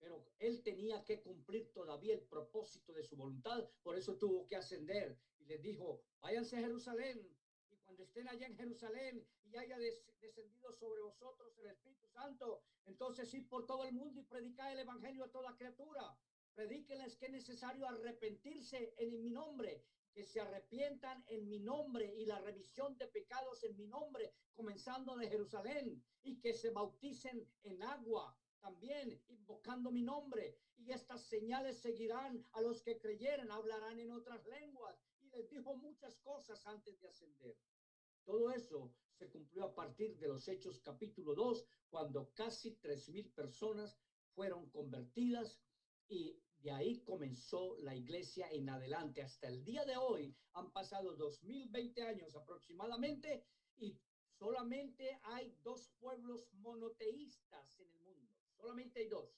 Pero él tenía que cumplir todavía el propósito de su voluntad. Por eso tuvo que ascender. Y les dijo, váyanse a Jerusalén. Y cuando estén allá en Jerusalén y haya descendido sobre vosotros el Espíritu Santo, entonces ir por todo el mundo y predicar el evangelio a toda criatura. Predíquenles que es necesario arrepentirse en mi nombre, que se arrepientan en mi nombre y la remisión de pecados en mi nombre, comenzando de Jerusalén, y que se bauticen en agua también, invocando mi nombre. Y estas señales seguirán a los que creyeren, hablarán en otras lenguas. Y les dijo muchas cosas antes de ascender. Todo eso se cumplió a partir de los Hechos capítulo 2, cuando casi 3,000 personas fueron convertidas y de ahí comenzó la iglesia en adelante. Hasta el día de hoy han pasado 2020 años aproximadamente y solamente hay 2 pueblos monoteístas en el mundo. Solamente hay 2.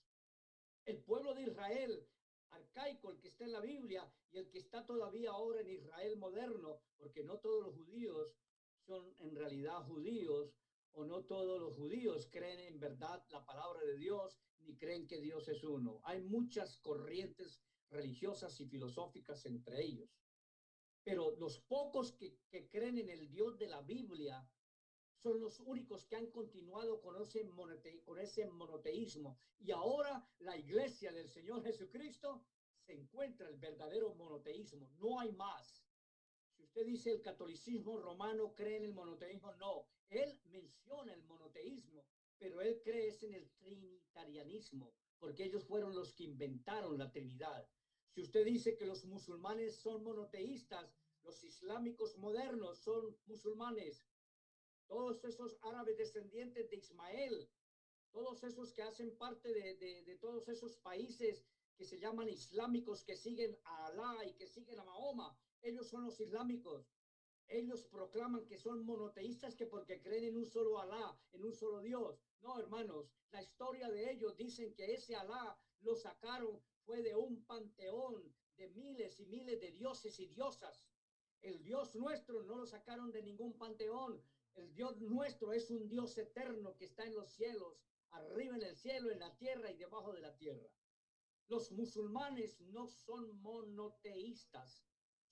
El pueblo de Israel arcaico, el que está en la Biblia, y el que está todavía ahora en Israel moderno, porque no todos los judíos son en realidad judíos, o no todos los judíos creen en verdad la palabra de Dios, ni creen que Dios es uno. Hay muchas corrientes religiosas y filosóficas entre ellos. Pero los pocos que creen en el Dios de la Biblia son los únicos que han continuado con ese monoteísmo. Y ahora la iglesia del Señor Jesucristo se encuentra el verdadero monoteísmo. No hay más. Si usted dice el catolicismo romano cree en el monoteísmo, no. Él menciona el monoteísmo, pero él cree en el trinitarianismo, porque ellos fueron los que inventaron la Trinidad. Si usted dice que los musulmanes son monoteístas, los islámicos modernos son musulmanes, todos esos árabes descendientes de Ismael, todos esos que hacen parte de todos esos países que se llaman islámicos, que siguen a Alá y que siguen a Mahoma, ellos son los islámicos. Ellos proclaman que son monoteístas, que porque creen en un solo Alá, en un solo Dios. No, hermanos, la historia de ellos dicen que ese Alá lo sacaron, fue de un panteón de miles y miles de dioses y diosas. El Dios nuestro no lo sacaron de ningún panteón. El Dios nuestro es un Dios eterno que está en los cielos, arriba en el cielo, en la tierra y debajo de la tierra. Los musulmanes no son monoteístas.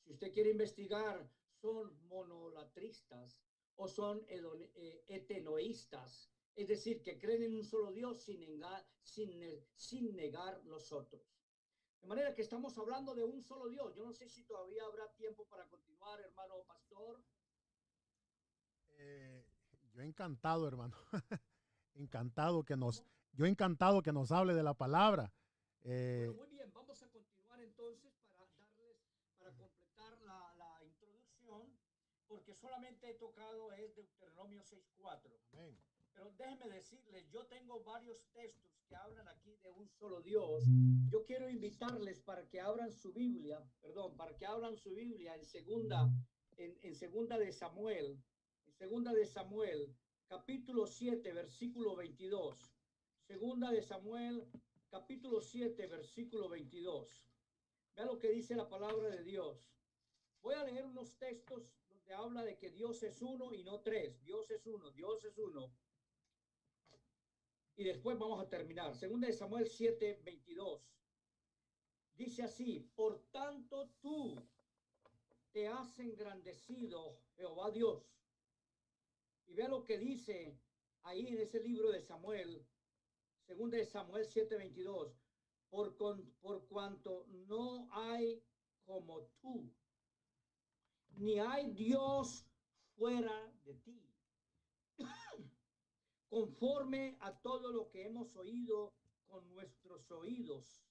Si usted quiere investigar, son monolatristas o son etenoístas, es decir, que creen en un solo Dios sin negar los otros. De manera que estamos hablando de un solo Dios. Yo no sé si todavía habrá tiempo para continuar, hermano pastor. Yo encantado, hermano. Yo encantado que nos hable de la palabra. Bueno, muy bien, vamos a continuar entonces para completar la introducción, porque solamente he tocado es Deuteronomio 6:4. Amén. Pero déjenme decirles, yo tengo varios textos que hablan aquí de un solo Dios. Yo quiero invitarles para que abran su Biblia, en segunda de Samuel, capítulo 7, versículo 22. Segunda de Samuel, capítulo 7, versículo 22. Vea lo que dice la palabra de Dios. Voy a leer unos textos donde habla de que Dios es uno y no tres. Dios es uno, Dios es uno. Y después vamos a terminar. Segunda de Samuel 7, 22. Dice así, por tanto tú te has engrandecido, Jehová Dios. Y vea lo que dice ahí en ese libro de Samuel, segunda de Samuel 7, 22. Por cuanto no hay como tú, ni hay Dios fuera de ti. Conforme a todo lo que hemos oído con nuestros oídos,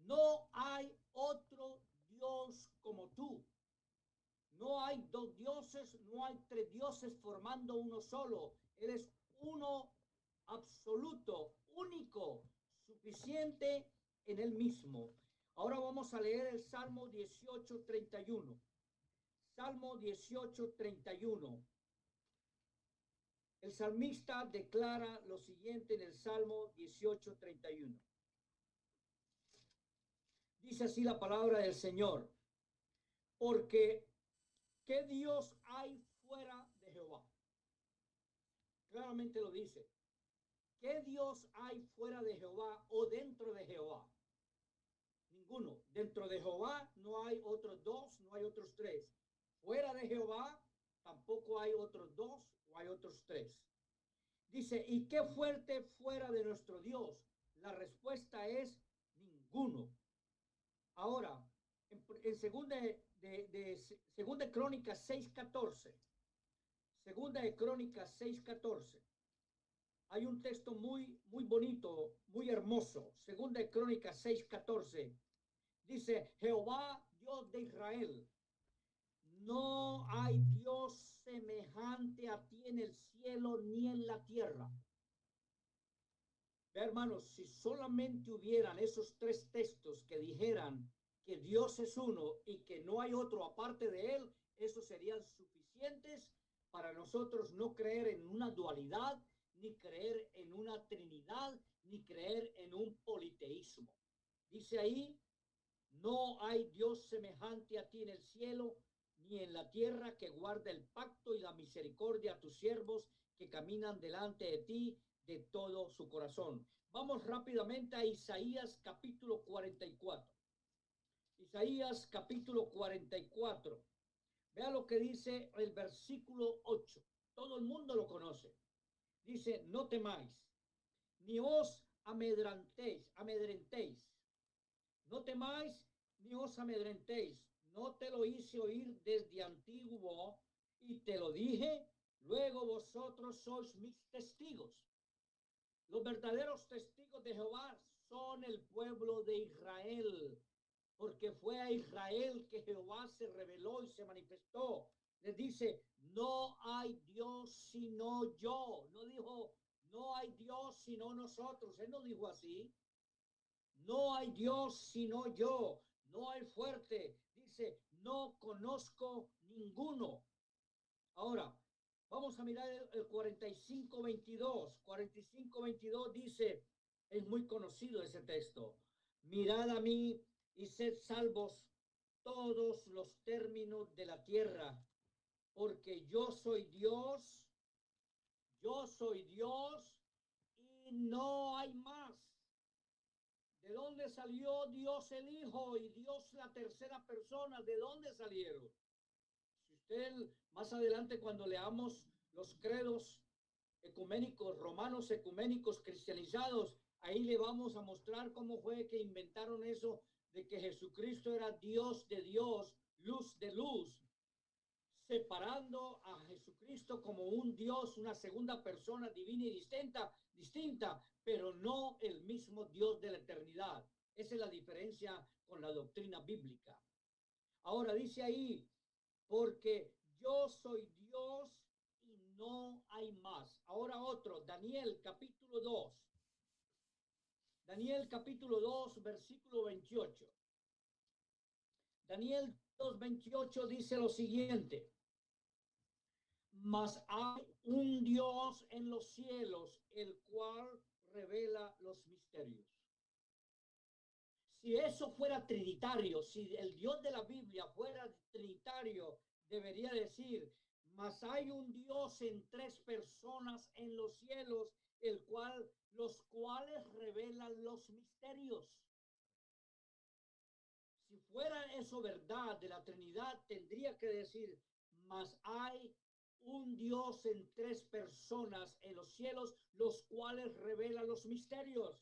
no hay otro Dios como tú. No hay dos dioses, no hay tres dioses formando uno solo. Eres uno absoluto, único, suficiente en él mismo. Ahora vamos a leer el Salmo 18:31. Salmo 18:31. El salmista declara lo siguiente en el Salmo 18:31. Dice así la palabra del Señor: porque ¿qué Dios hay fuera de Jehová? Claramente lo dice. ¿Qué Dios hay fuera de Jehová o dentro de Jehová? Ninguno. Dentro de Jehová no hay otros dos, no hay otros tres. Fuera de Jehová tampoco hay otros dos o hay otros tres. Dice, ¿y qué fuerte fuera de nuestro Dios? La respuesta es ninguno. Ahora, en segunda de Crónicas 6:14, segunda de Crónicas 6:14, hay un texto muy bonito, muy hermoso. Segunda de Crónicas 6:14, dice, Jehová, Dios de Israel, no hay Dios semejante a ti en el cielo ni en la tierra. Ve, hermanos, si solamente hubieran esos tres textos que dijeran que Dios es uno y que no hay otro aparte de él, esos serían suficientes para nosotros no creer en una dualidad, ni creer en una trinidad, ni creer en un politeísmo. Dice ahí, no hay Dios semejante a ti en el cielo ni en la tierra, que guarda el pacto y la misericordia a tus siervos que caminan delante de ti de todo su corazón. Vamos rápidamente a Isaías capítulo 44. Isaías capítulo 44. Vea lo que dice el versículo 8. Todo el mundo lo conoce. Dice, no temáis, ni os amedrentéis. No temáis, ni os amedrentéis. No te lo hice oír desde antiguo y te lo dije, luego vosotros sois mis testigos. Los verdaderos testigos de Jehová son el pueblo de Israel, porque fue a Israel que Jehová se reveló y se manifestó. Les dice, no hay Dios sino yo. No dijo, no hay Dios sino nosotros. Él no dijo así. No hay Dios sino yo. No hay fuerte. Dice, no conozco ninguno. Ahora, vamos a mirar el 45:22. 45:22 dice, es muy conocido ese texto. Mirad a mí y sed salvos todos los términos de la tierra, porque yo soy Dios y no hay más. ¿De dónde salió Dios el Hijo y Dios la tercera persona? ¿De dónde salieron? Si usted más adelante cuando leamos los credos ecuménicos, romanos ecuménicos cristianizados, ahí le vamos a mostrar cómo fue que inventaron eso de que Jesucristo era Dios de Dios, luz de luz, separando a Jesucristo como un Dios, una segunda persona divina y distinta, pero no el mismo Dios de la eternidad. Esa es la diferencia con la doctrina bíblica. Ahora dice ahí, porque yo soy Dios y no hay más. Ahora otro, Daniel capítulo 2. Daniel capítulo 2, versículo 28. Daniel 2:28 dice lo siguiente: mas hay un Dios en los cielos, el cual revela los misterios. Si eso fuera trinitario, si el Dios de la Biblia fuera trinitario, debería decir, mas hay un Dios en tres personas en los cielos, los cuales revelan los misterios. Si fuera eso verdad de la Trinidad, tendría que decir, mas hay un Dios en tres personas en los cielos, los cuales revelan los misterios.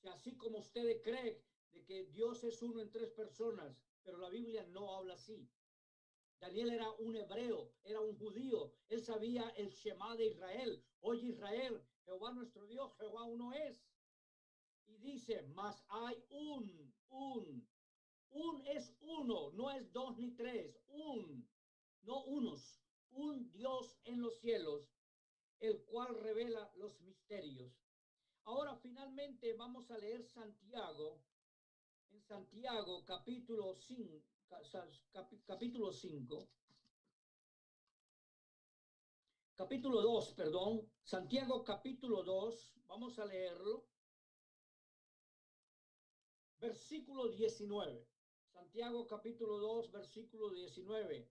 Si así como usted cree de que Dios es uno en tres personas, pero la Biblia no habla así. Daniel era un hebreo, era un judío, él sabía el Shema de Israel. Oye Israel, Jehová nuestro Dios, Jehová uno es. Y dice, mas hay un es uno, no es dos ni tres, no unos, un Dios en los cielos, el cual revela los misterios. Ahora finalmente vamos a leer Santiago, en Santiago capítulo 5, capítulo 2, perdón, Santiago capítulo 2, vamos a leerlo, versículo 19. Santiago capítulo 2, versículo 19.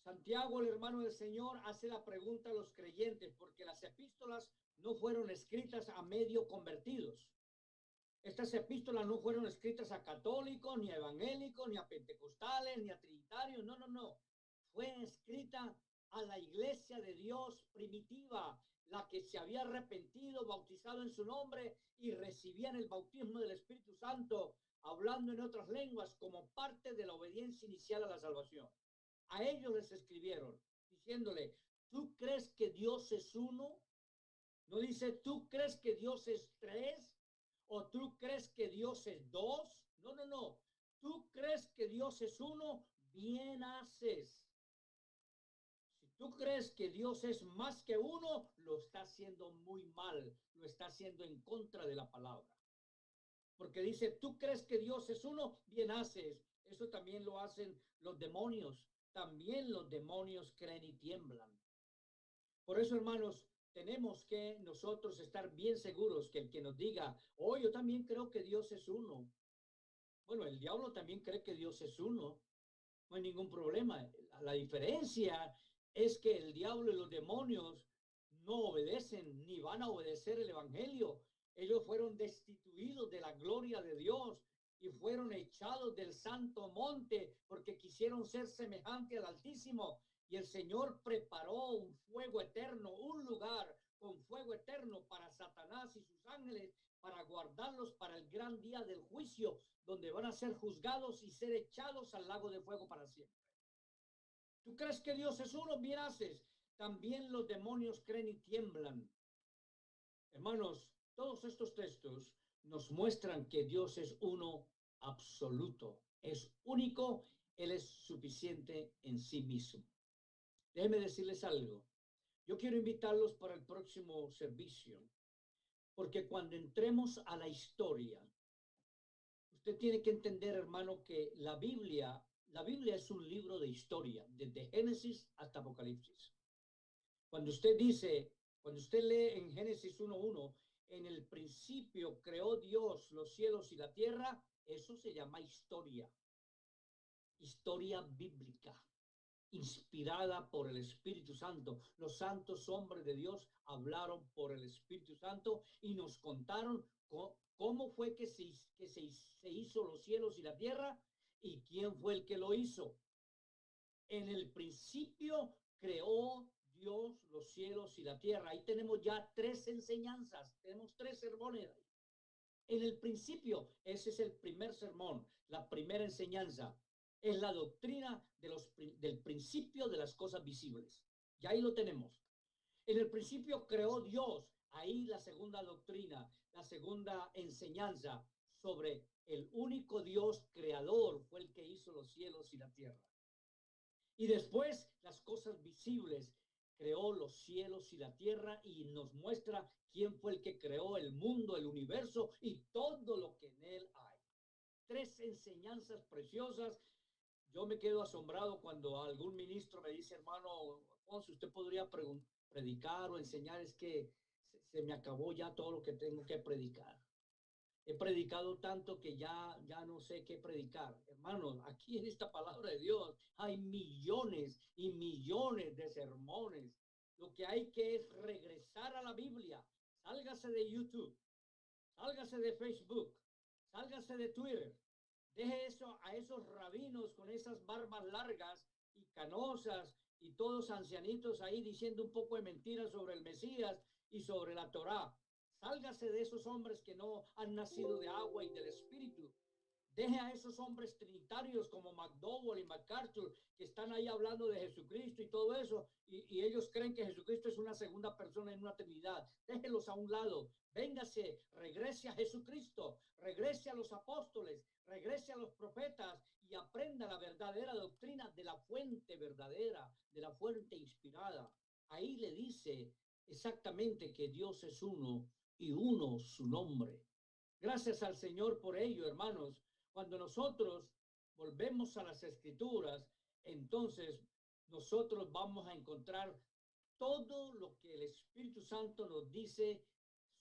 Santiago, el hermano del Señor, hace la pregunta a los creyentes, porque las epístolas no fueron escritas a medio convertidos. Estas epístolas no fueron escritas a católicos, ni a evangélicos, ni a pentecostales, ni a trinitarios. No, no, no. Fue escrita a la iglesia de Dios primitiva, la que se había arrepentido, bautizado en su nombre y recibían el bautismo del Espíritu Santo, hablando en otras lenguas como parte de la obediencia inicial a la salvación. A ellos les escribieron diciéndole, ¿tú crees que Dios es uno? No dice, ¿tú crees que Dios es tres? ¿O tú crees que Dios es dos? No, no, no. ¿Tú crees que Dios es uno? Bien haces. Si tú crees que Dios es más que uno, lo está haciendo muy mal. Lo está haciendo en contra de la palabra. Porque dice, ¿tú crees que Dios es uno? Bien haces. Eso también lo hacen los demonios. También los demonios creen y tiemblan. Por eso, hermanos, tenemos que nosotros estar bien seguros que el que nos diga, oh, yo también creo que Dios es uno. Bueno, el diablo también cree que Dios es uno. No hay ningún problema. La diferencia es que el diablo y los demonios no obedecen ni van a obedecer el evangelio. Ellos fueron destituidos de la gloria de Dios y fueron echados del santo monte porque quisieron ser semejante al Altísimo. Y el Señor preparó un fuego eterno, un lugar con fuego eterno para Satanás y sus ángeles, para guardarlos para el gran día del juicio, donde van a ser juzgados y ser echados al lago de fuego para siempre. ¿Tú crees que Dios es uno? Bien haces. También los demonios creen y tiemblan. Hermanos, todos estos textos nos muestran que Dios es uno absoluto, es único, Él es suficiente en sí mismo. Déjenme decirles algo. Yo quiero invitarlos para el próximo servicio, porque cuando entremos a la historia, usted tiene que entender, hermano, que la Biblia es un libro de historia, desde Génesis hasta Apocalipsis. Cuando usted lee en Génesis 1:1, en el principio creó Dios los cielos y la tierra, eso se llama historia bíblica, inspirada por el Espíritu Santo. Los santos hombres de Dios hablaron por el Espíritu Santo y nos contaron cómo fue que se hizo los cielos y la tierra y quién fue el que lo hizo. En el principio creó Dios los cielos y la tierra. Ahí tenemos ya 3 enseñanzas, tenemos 3 sermones. En el principio, ese es el primer sermón, la primera enseñanza. Es la doctrina del principio de las cosas visibles. Y ahí lo tenemos. En el principio creó Dios. Ahí la segunda doctrina, la segunda enseñanza sobre el único Dios creador fue el que hizo los cielos y la tierra. Y después las cosas visibles, creó los cielos y la tierra y nos muestra quién fue el que creó el mundo, el universo y todo lo que en él hay. 3 enseñanzas preciosas. Yo me quedo asombrado cuando algún ministro me dice, hermano, si usted podría predicar o enseñar, es que se me acabó ya todo lo que tengo que predicar. He predicado tanto que ya no sé qué predicar. Hermanos, aquí en esta palabra de Dios hay millones y millones de sermones. Lo que hay que es regresar a la Biblia. Sálgase de YouTube, sálgase de Facebook, sálgase de Twitter. Deje eso a esos rabinos con esas barbas largas y canosas y todos ancianitos ahí diciendo un poco de mentiras sobre el Mesías y sobre la Torá. Sálgase de esos hombres que no han nacido de agua y del Espíritu. Deje a esos hombres trinitarios como McDowell y MacArthur que están ahí hablando de Jesucristo y todo eso, y ellos creen que Jesucristo es una segunda persona en una Trinidad. Déjelos a un lado. Véngase, regrese a Jesucristo, regrese a los apóstoles, regrese a los profetas y aprenda la verdadera doctrina de la fuente verdadera, de la fuente inspirada. ahí le dice exactamente que Dios es uno y uno su nombre. Gracias al Señor por ello, hermanos. Cuando nosotros volvemos a las Escrituras, entonces nosotros vamos a encontrar todo lo que el Espíritu Santo nos dice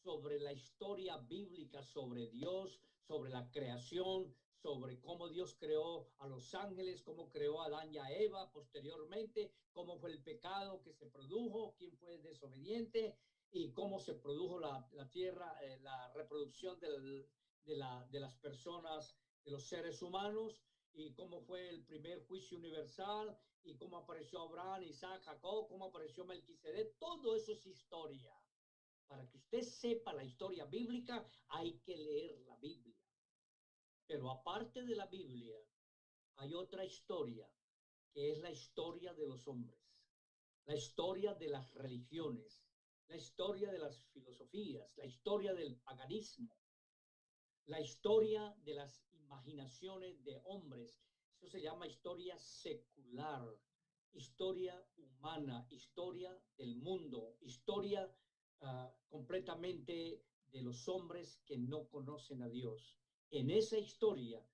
sobre la historia bíblica, sobre Dios, sobre la creación, sobre cómo Dios creó a los ángeles, cómo creó a Adán y a Eva posteriormente, cómo fue el pecado que se produjo, quién fue desobediente y cómo se produjo la tierra, la reproducción de las personas, de los seres humanos, y cómo fue el primer juicio universal, y cómo apareció Abraham, Isaac, Jacob, cómo apareció Melquisedec. Todo eso es historia. Para que usted sepa la historia bíblica, hay que leer la Biblia. Pero aparte de la Biblia, hay otra historia, que es la historia de los hombres, la historia de las religiones, la historia de las filosofías, la historia del paganismo, la historia de las imaginaciones de hombres. Eso se llama historia secular, historia humana, historia del mundo, historia completamente de los hombres que no conocen a Dios. En esa historia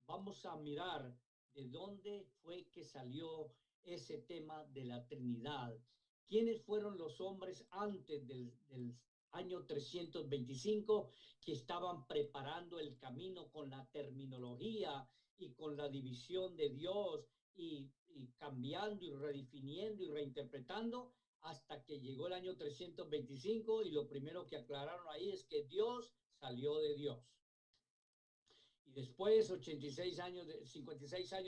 vamos a mirar de dónde fue que salió ese tema de la Trinidad. ¿Quiénes fueron los hombres antes del año 325 que estaban preparando el camino con la terminología y con la división de Dios y cambiando y redefiniendo y reinterpretando hasta que llegó el año 325 y lo primero que aclararon ahí es que Dios salió de Dios. Y después, 56 años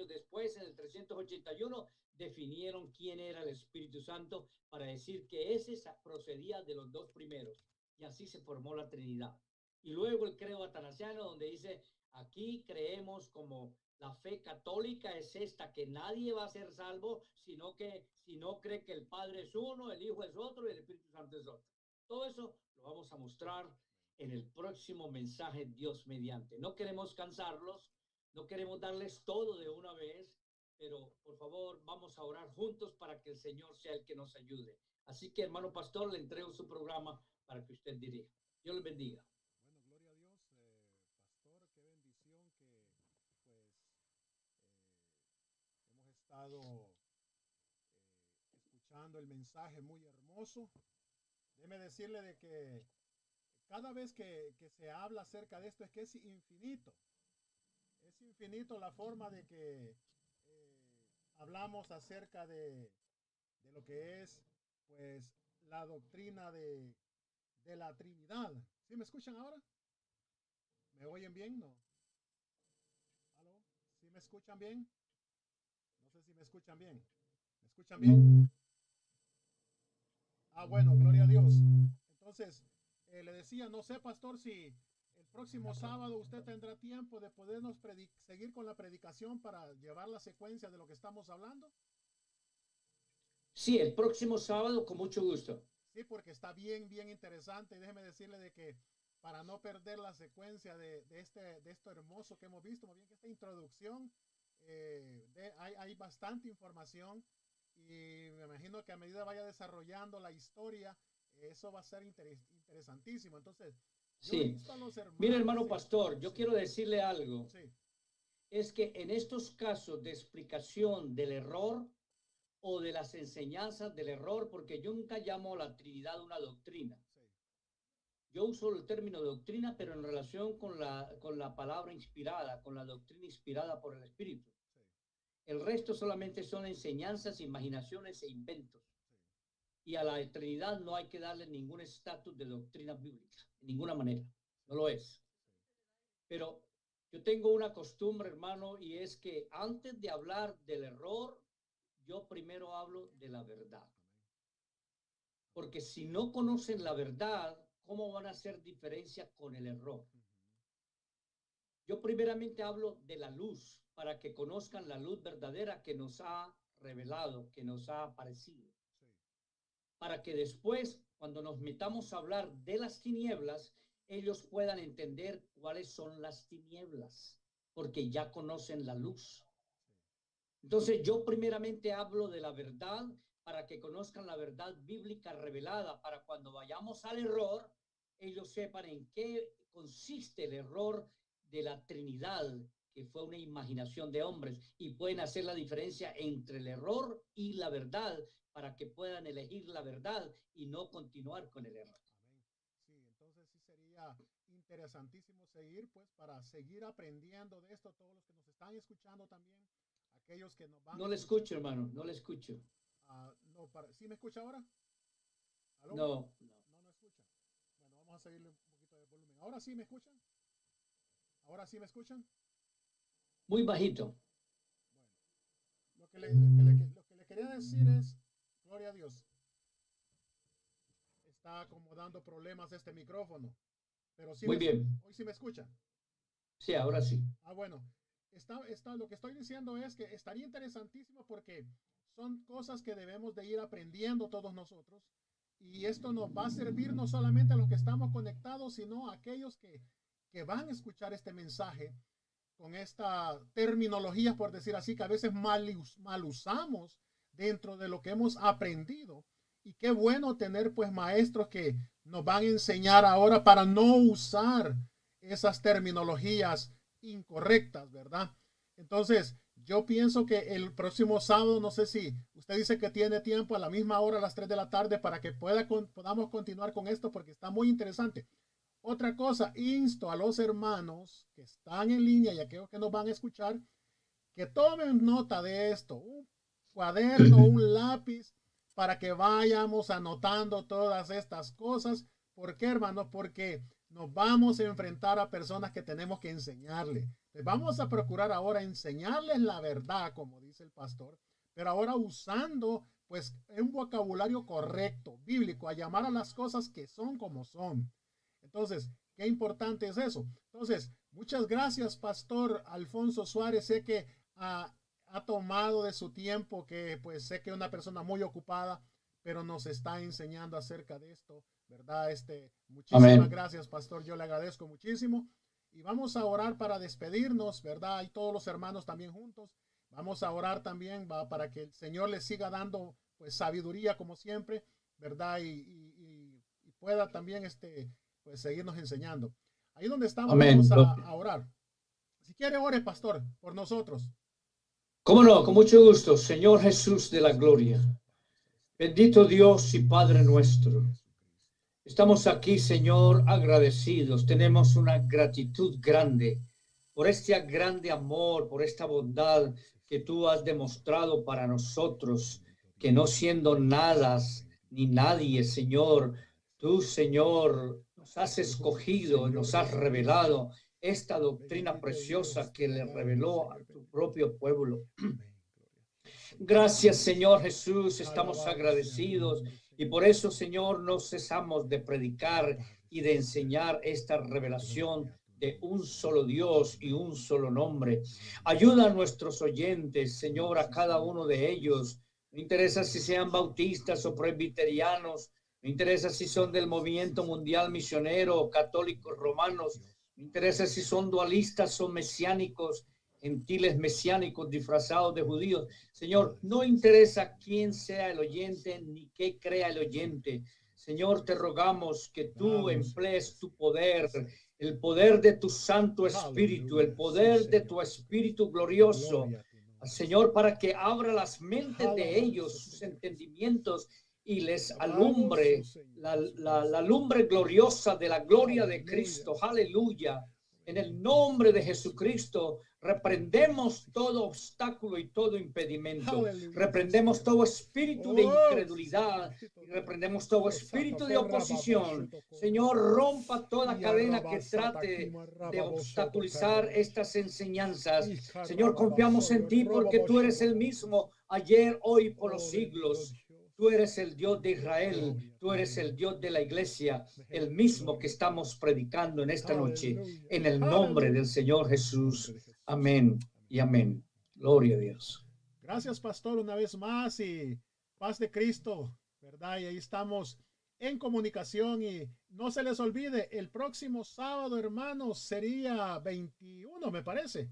después, en el 381, definieron quién era el Espíritu Santo para decir que ese procedía de los dos primeros. Y así se formó la Trinidad. Y luego el credo atanasiano, donde dice, aquí creemos como la fe católica es esta, que nadie va a ser salvo, sino que si no cree que el Padre es uno, el Hijo es otro y el Espíritu Santo es otro. Todo eso lo vamos a mostrar en el próximo mensaje, Dios mediante. No queremos cansarlos, no queremos darles todo de una vez, pero por favor vamos a orar juntos para que el Señor sea el que nos ayude. Así que, hermano pastor, le entrego su programa para que usted dirija. Dios le bendiga. Bueno, gloria a Dios, pastor, qué bendición que pues hemos estado escuchando el mensaje muy hermoso. Déjeme decirle de que cada vez que se habla acerca de esto es que es infinito. Es infinito la forma de que hablamos acerca de lo que es pues la doctrina de la Trinidad. ¿Sí me escuchan ahora? ¿Me oyen bien? ¿No? ¿Aló? ¿Sí me escuchan bien? No sé si me escuchan bien. ¿Me escuchan bien? Ah, bueno, gloria a Dios. Entonces, le decía, no sé, pastor, si el próximo sábado usted tendrá tiempo de podernos seguir con la predicación para llevar la secuencia de lo que estamos hablando. Sí, el próximo sábado, con mucho gusto. Sí, porque está bien, bien interesante. Déjeme decirle de que para no perder la secuencia de esto hermoso que hemos visto, más bien que esta introducción, hay bastante información y me imagino que a medida vaya desarrollando la historia, eso va a ser interesantísimo. Entonces, yo he visto a los hermanos. Mire, hermano pastor, yo quiero decirle algo. Sí. Es que en estos casos de explicación del error o de las enseñanzas del error, porque yo nunca llamo a la Trinidad una doctrina. Sí. Yo uso el término doctrina, pero en relación con la palabra inspirada, con la doctrina inspirada por el Espíritu. Sí. El resto solamente son enseñanzas, imaginaciones e inventos. Sí. Y a la Trinidad no hay que darle ningún estatus de doctrina bíblica, de ninguna manera. No lo es. Sí. Pero yo tengo una costumbre, hermano, y es que antes de hablar del error, yo primero hablo de la verdad. Porque si no conocen la verdad, ¿cómo van a hacer diferencia con el error? Yo primeramente hablo de la luz, para que conozcan la luz verdadera que nos ha revelado, que nos ha aparecido. Sí. Para que después, cuando nos metamos a hablar de las tinieblas, ellos puedan entender cuáles son las tinieblas, porque ya conocen la luz. Entonces yo primeramente hablo de la verdad para que conozcan la verdad bíblica revelada, para cuando vayamos al error, ellos sepan en qué consiste el error de la Trinidad, que fue una imaginación de hombres, y pueden hacer la diferencia entre el error y la verdad, para que puedan elegir la verdad y no continuar con el error. Amén. Sí, entonces sí sería interesantísimo seguir, pues, para seguir aprendiendo de esto, todos los que nos están escuchando también, aquellos que nos van No a le escuchar. escucho, hermano, no le escucho. No, ¿sí me escucha ahora? ¿Aló? No. No escucha. Bueno, vamos a seguirle un poquito de volumen. ¿Ahora sí me escuchan? ¿Ahora sí me escuchan? Muy bajito. Bueno, lo que le quería decir es, gloria a Dios, está como dando problemas este micrófono, pero sí Muy bien. hoy sí me escuchan. Sí, ahora sí. Bueno, lo que estoy diciendo es que estaría interesantísimo porque son cosas que debemos de ir aprendiendo todos nosotros, y esto nos va a servir no solamente a los que estamos conectados, sino a aquellos que van a escuchar este mensaje con esta terminología, por decir así, que a veces mal usamos dentro de lo que hemos aprendido. Y qué bueno tener pues maestros que nos van a enseñar ahora para no usar esas terminologías incorrectas, ¿verdad? Entonces, yo pienso que el próximo sábado, no sé si usted dice que tiene tiempo a la misma hora, a las 3 de la tarde, para que podamos continuar con esto, porque está muy interesante. Otra cosa, insto a los hermanos que están en línea y a aquellos que nos van a escuchar, que tomen nota de esto, un cuaderno, un lápiz, para que vayamos anotando todas estas cosas. ¿Por qué, hermanos? Porque nos vamos a enfrentar a personas que tenemos que enseñarles. Les vamos a procurar ahora enseñarles la verdad, como dice el pastor, pero ahora usando pues un vocabulario correcto, bíblico, a llamar a las cosas que son como son. Entonces, qué importante es eso. Entonces, muchas gracias, Pastor Alfonso Suárez. Sé que ha tomado de su tiempo, que pues sé que es una persona muy ocupada, pero nos está enseñando acerca de esto, ¿verdad? Muchísimas Amén. Gracias, Pastor. Yo le agradezco muchísimo. Y vamos a orar para despedirnos, ¿verdad? Y todos los hermanos también juntos. Vamos a orar también para que el Señor les siga dando pues sabiduría como siempre, ¿verdad? Y pueda también pues seguirnos enseñando. Ahí donde estamos, Amén. Vamos a orar. Si quiere, ore, pastor, por nosotros. ¿Cómo no? Con mucho gusto. Señor Jesús de la gloria. Bendito Dios y Padre nuestro. Estamos aquí, Señor, agradecidos. Tenemos una gratitud grande por este grande amor, por esta bondad que tú has demostrado para nosotros, que no siendo nada ni nadie, Señor, tú, Señor, nos has escogido, nos has revelado esta doctrina preciosa que le reveló a tu propio pueblo. Gracias, Señor Jesús, estamos agradecidos y por eso, Señor, no cesamos de predicar y de enseñar esta revelación de un solo Dios y un solo nombre. Ayuda a nuestros oyentes, Señor, a cada uno de ellos. No interesa si sean bautistas o presbiterianos, no interesa si son del movimiento mundial misionero o católicos romanos, no interesa si son dualistas o mesiánicos, gentiles mesiánicos disfrazados de judíos. Señor, no interesa quién sea el oyente ni qué crea el oyente. Señor, te rogamos que tú emplees tu poder, el poder de tu Santo Espíritu, el poder de tu Espíritu glorioso, Señor, para que abra las mentes de ellos, sus entendimientos, y les alumbre la lumbre gloriosa de la gloria de Cristo. Aleluya. En el nombre de Jesucristo, reprendemos todo obstáculo y todo impedimento. Reprendemos todo espíritu de incredulidad y reprendemos todo espíritu de oposición. Señor, rompa toda cadena que trate de obstaculizar estas enseñanzas. Señor, confiamos en ti porque tú eres el mismo ayer, hoy, por los siglos. Tú eres el Dios de Israel, tú eres el Dios de la iglesia, el mismo que estamos predicando en esta noche, en el nombre del Señor Jesús. Amén y amén. Gloria a Dios. Gracias, pastor, una vez más, y paz de Cristo, ¿verdad? Y ahí estamos en comunicación, y no se les olvide, el próximo sábado, hermanos, sería 21, me parece.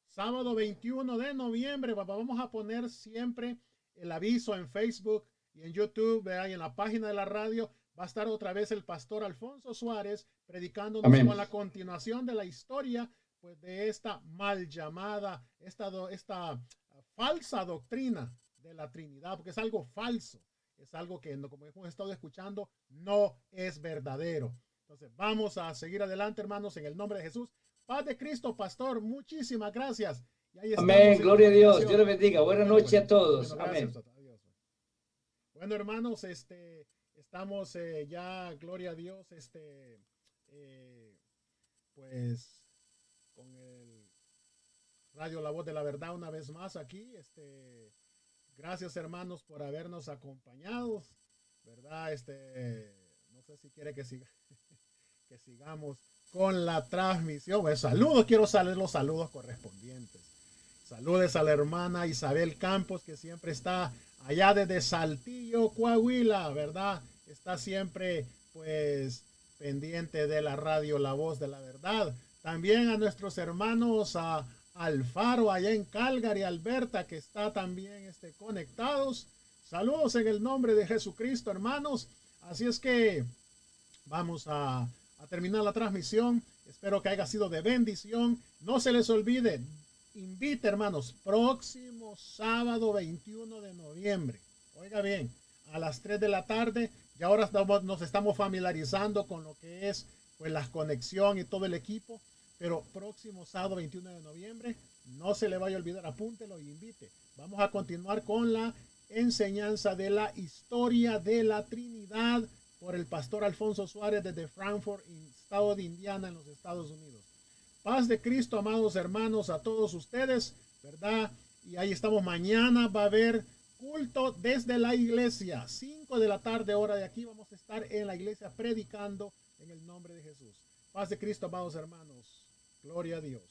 Sábado 21 de noviembre, vamos a poner siempre el aviso en Facebook y en YouTube, ¿verdad? Y en la página de la radio va a estar otra vez el pastor Alfonso Suárez predicándonos Amén. con la continuación de la historia, pues, de esta mal llamada, esta falsa doctrina de la Trinidad, porque es algo falso, es algo que, como hemos estado escuchando, no es verdadero. Entonces vamos a seguir adelante, hermanos, en el nombre de Jesús. Paz de Cristo, pastor, muchísimas gracias. Y ahí Amén, gloria a Dios, Dios les bendiga. Buenas noches a todos. Bueno, amén. Adiós. Bueno, hermanos, estamos ya, gloria a Dios, pues con el Radio La Voz de la Verdad una vez más aquí. Gracias, hermanos, por habernos acompañado, ¿verdad? No sé si quiere que sigamos con la transmisión. Pues, saludos, quiero saber los saludos correspondientes. Saludes a la hermana Isabel Campos, que siempre está allá desde Saltillo, Coahuila, ¿verdad? Está siempre, pues, pendiente de la radio La Voz de la Verdad. También a nuestros hermanos Alfaro, allá en Calgary, Alberta, que está también conectados. Saludos en el nombre de Jesucristo, hermanos. Así es que vamos a terminar la transmisión. Espero que haya sido de bendición. No se les olvide, invite, hermanos, próximo sábado 21 de noviembre. Oiga bien, a las 3 de la tarde. Y ahora nos estamos familiarizando con lo que es, pues, la conexión y todo el equipo. Pero próximo sábado 21 de noviembre, no se le vaya a olvidar, apúntelo y invite. Vamos a continuar con la enseñanza de la historia de la Trinidad por el pastor Alfonso Suárez desde Frankfort, estado de Indiana, en los Estados Unidos. Paz de Cristo, amados hermanos, a todos ustedes, ¿verdad? Y ahí estamos. Mañana va a haber culto desde la iglesia, 5 de la tarde, hora de aquí. Vamos a estar en la iglesia predicando en el nombre de Jesús. Paz de Cristo, amados hermanos. Gloria a Dios.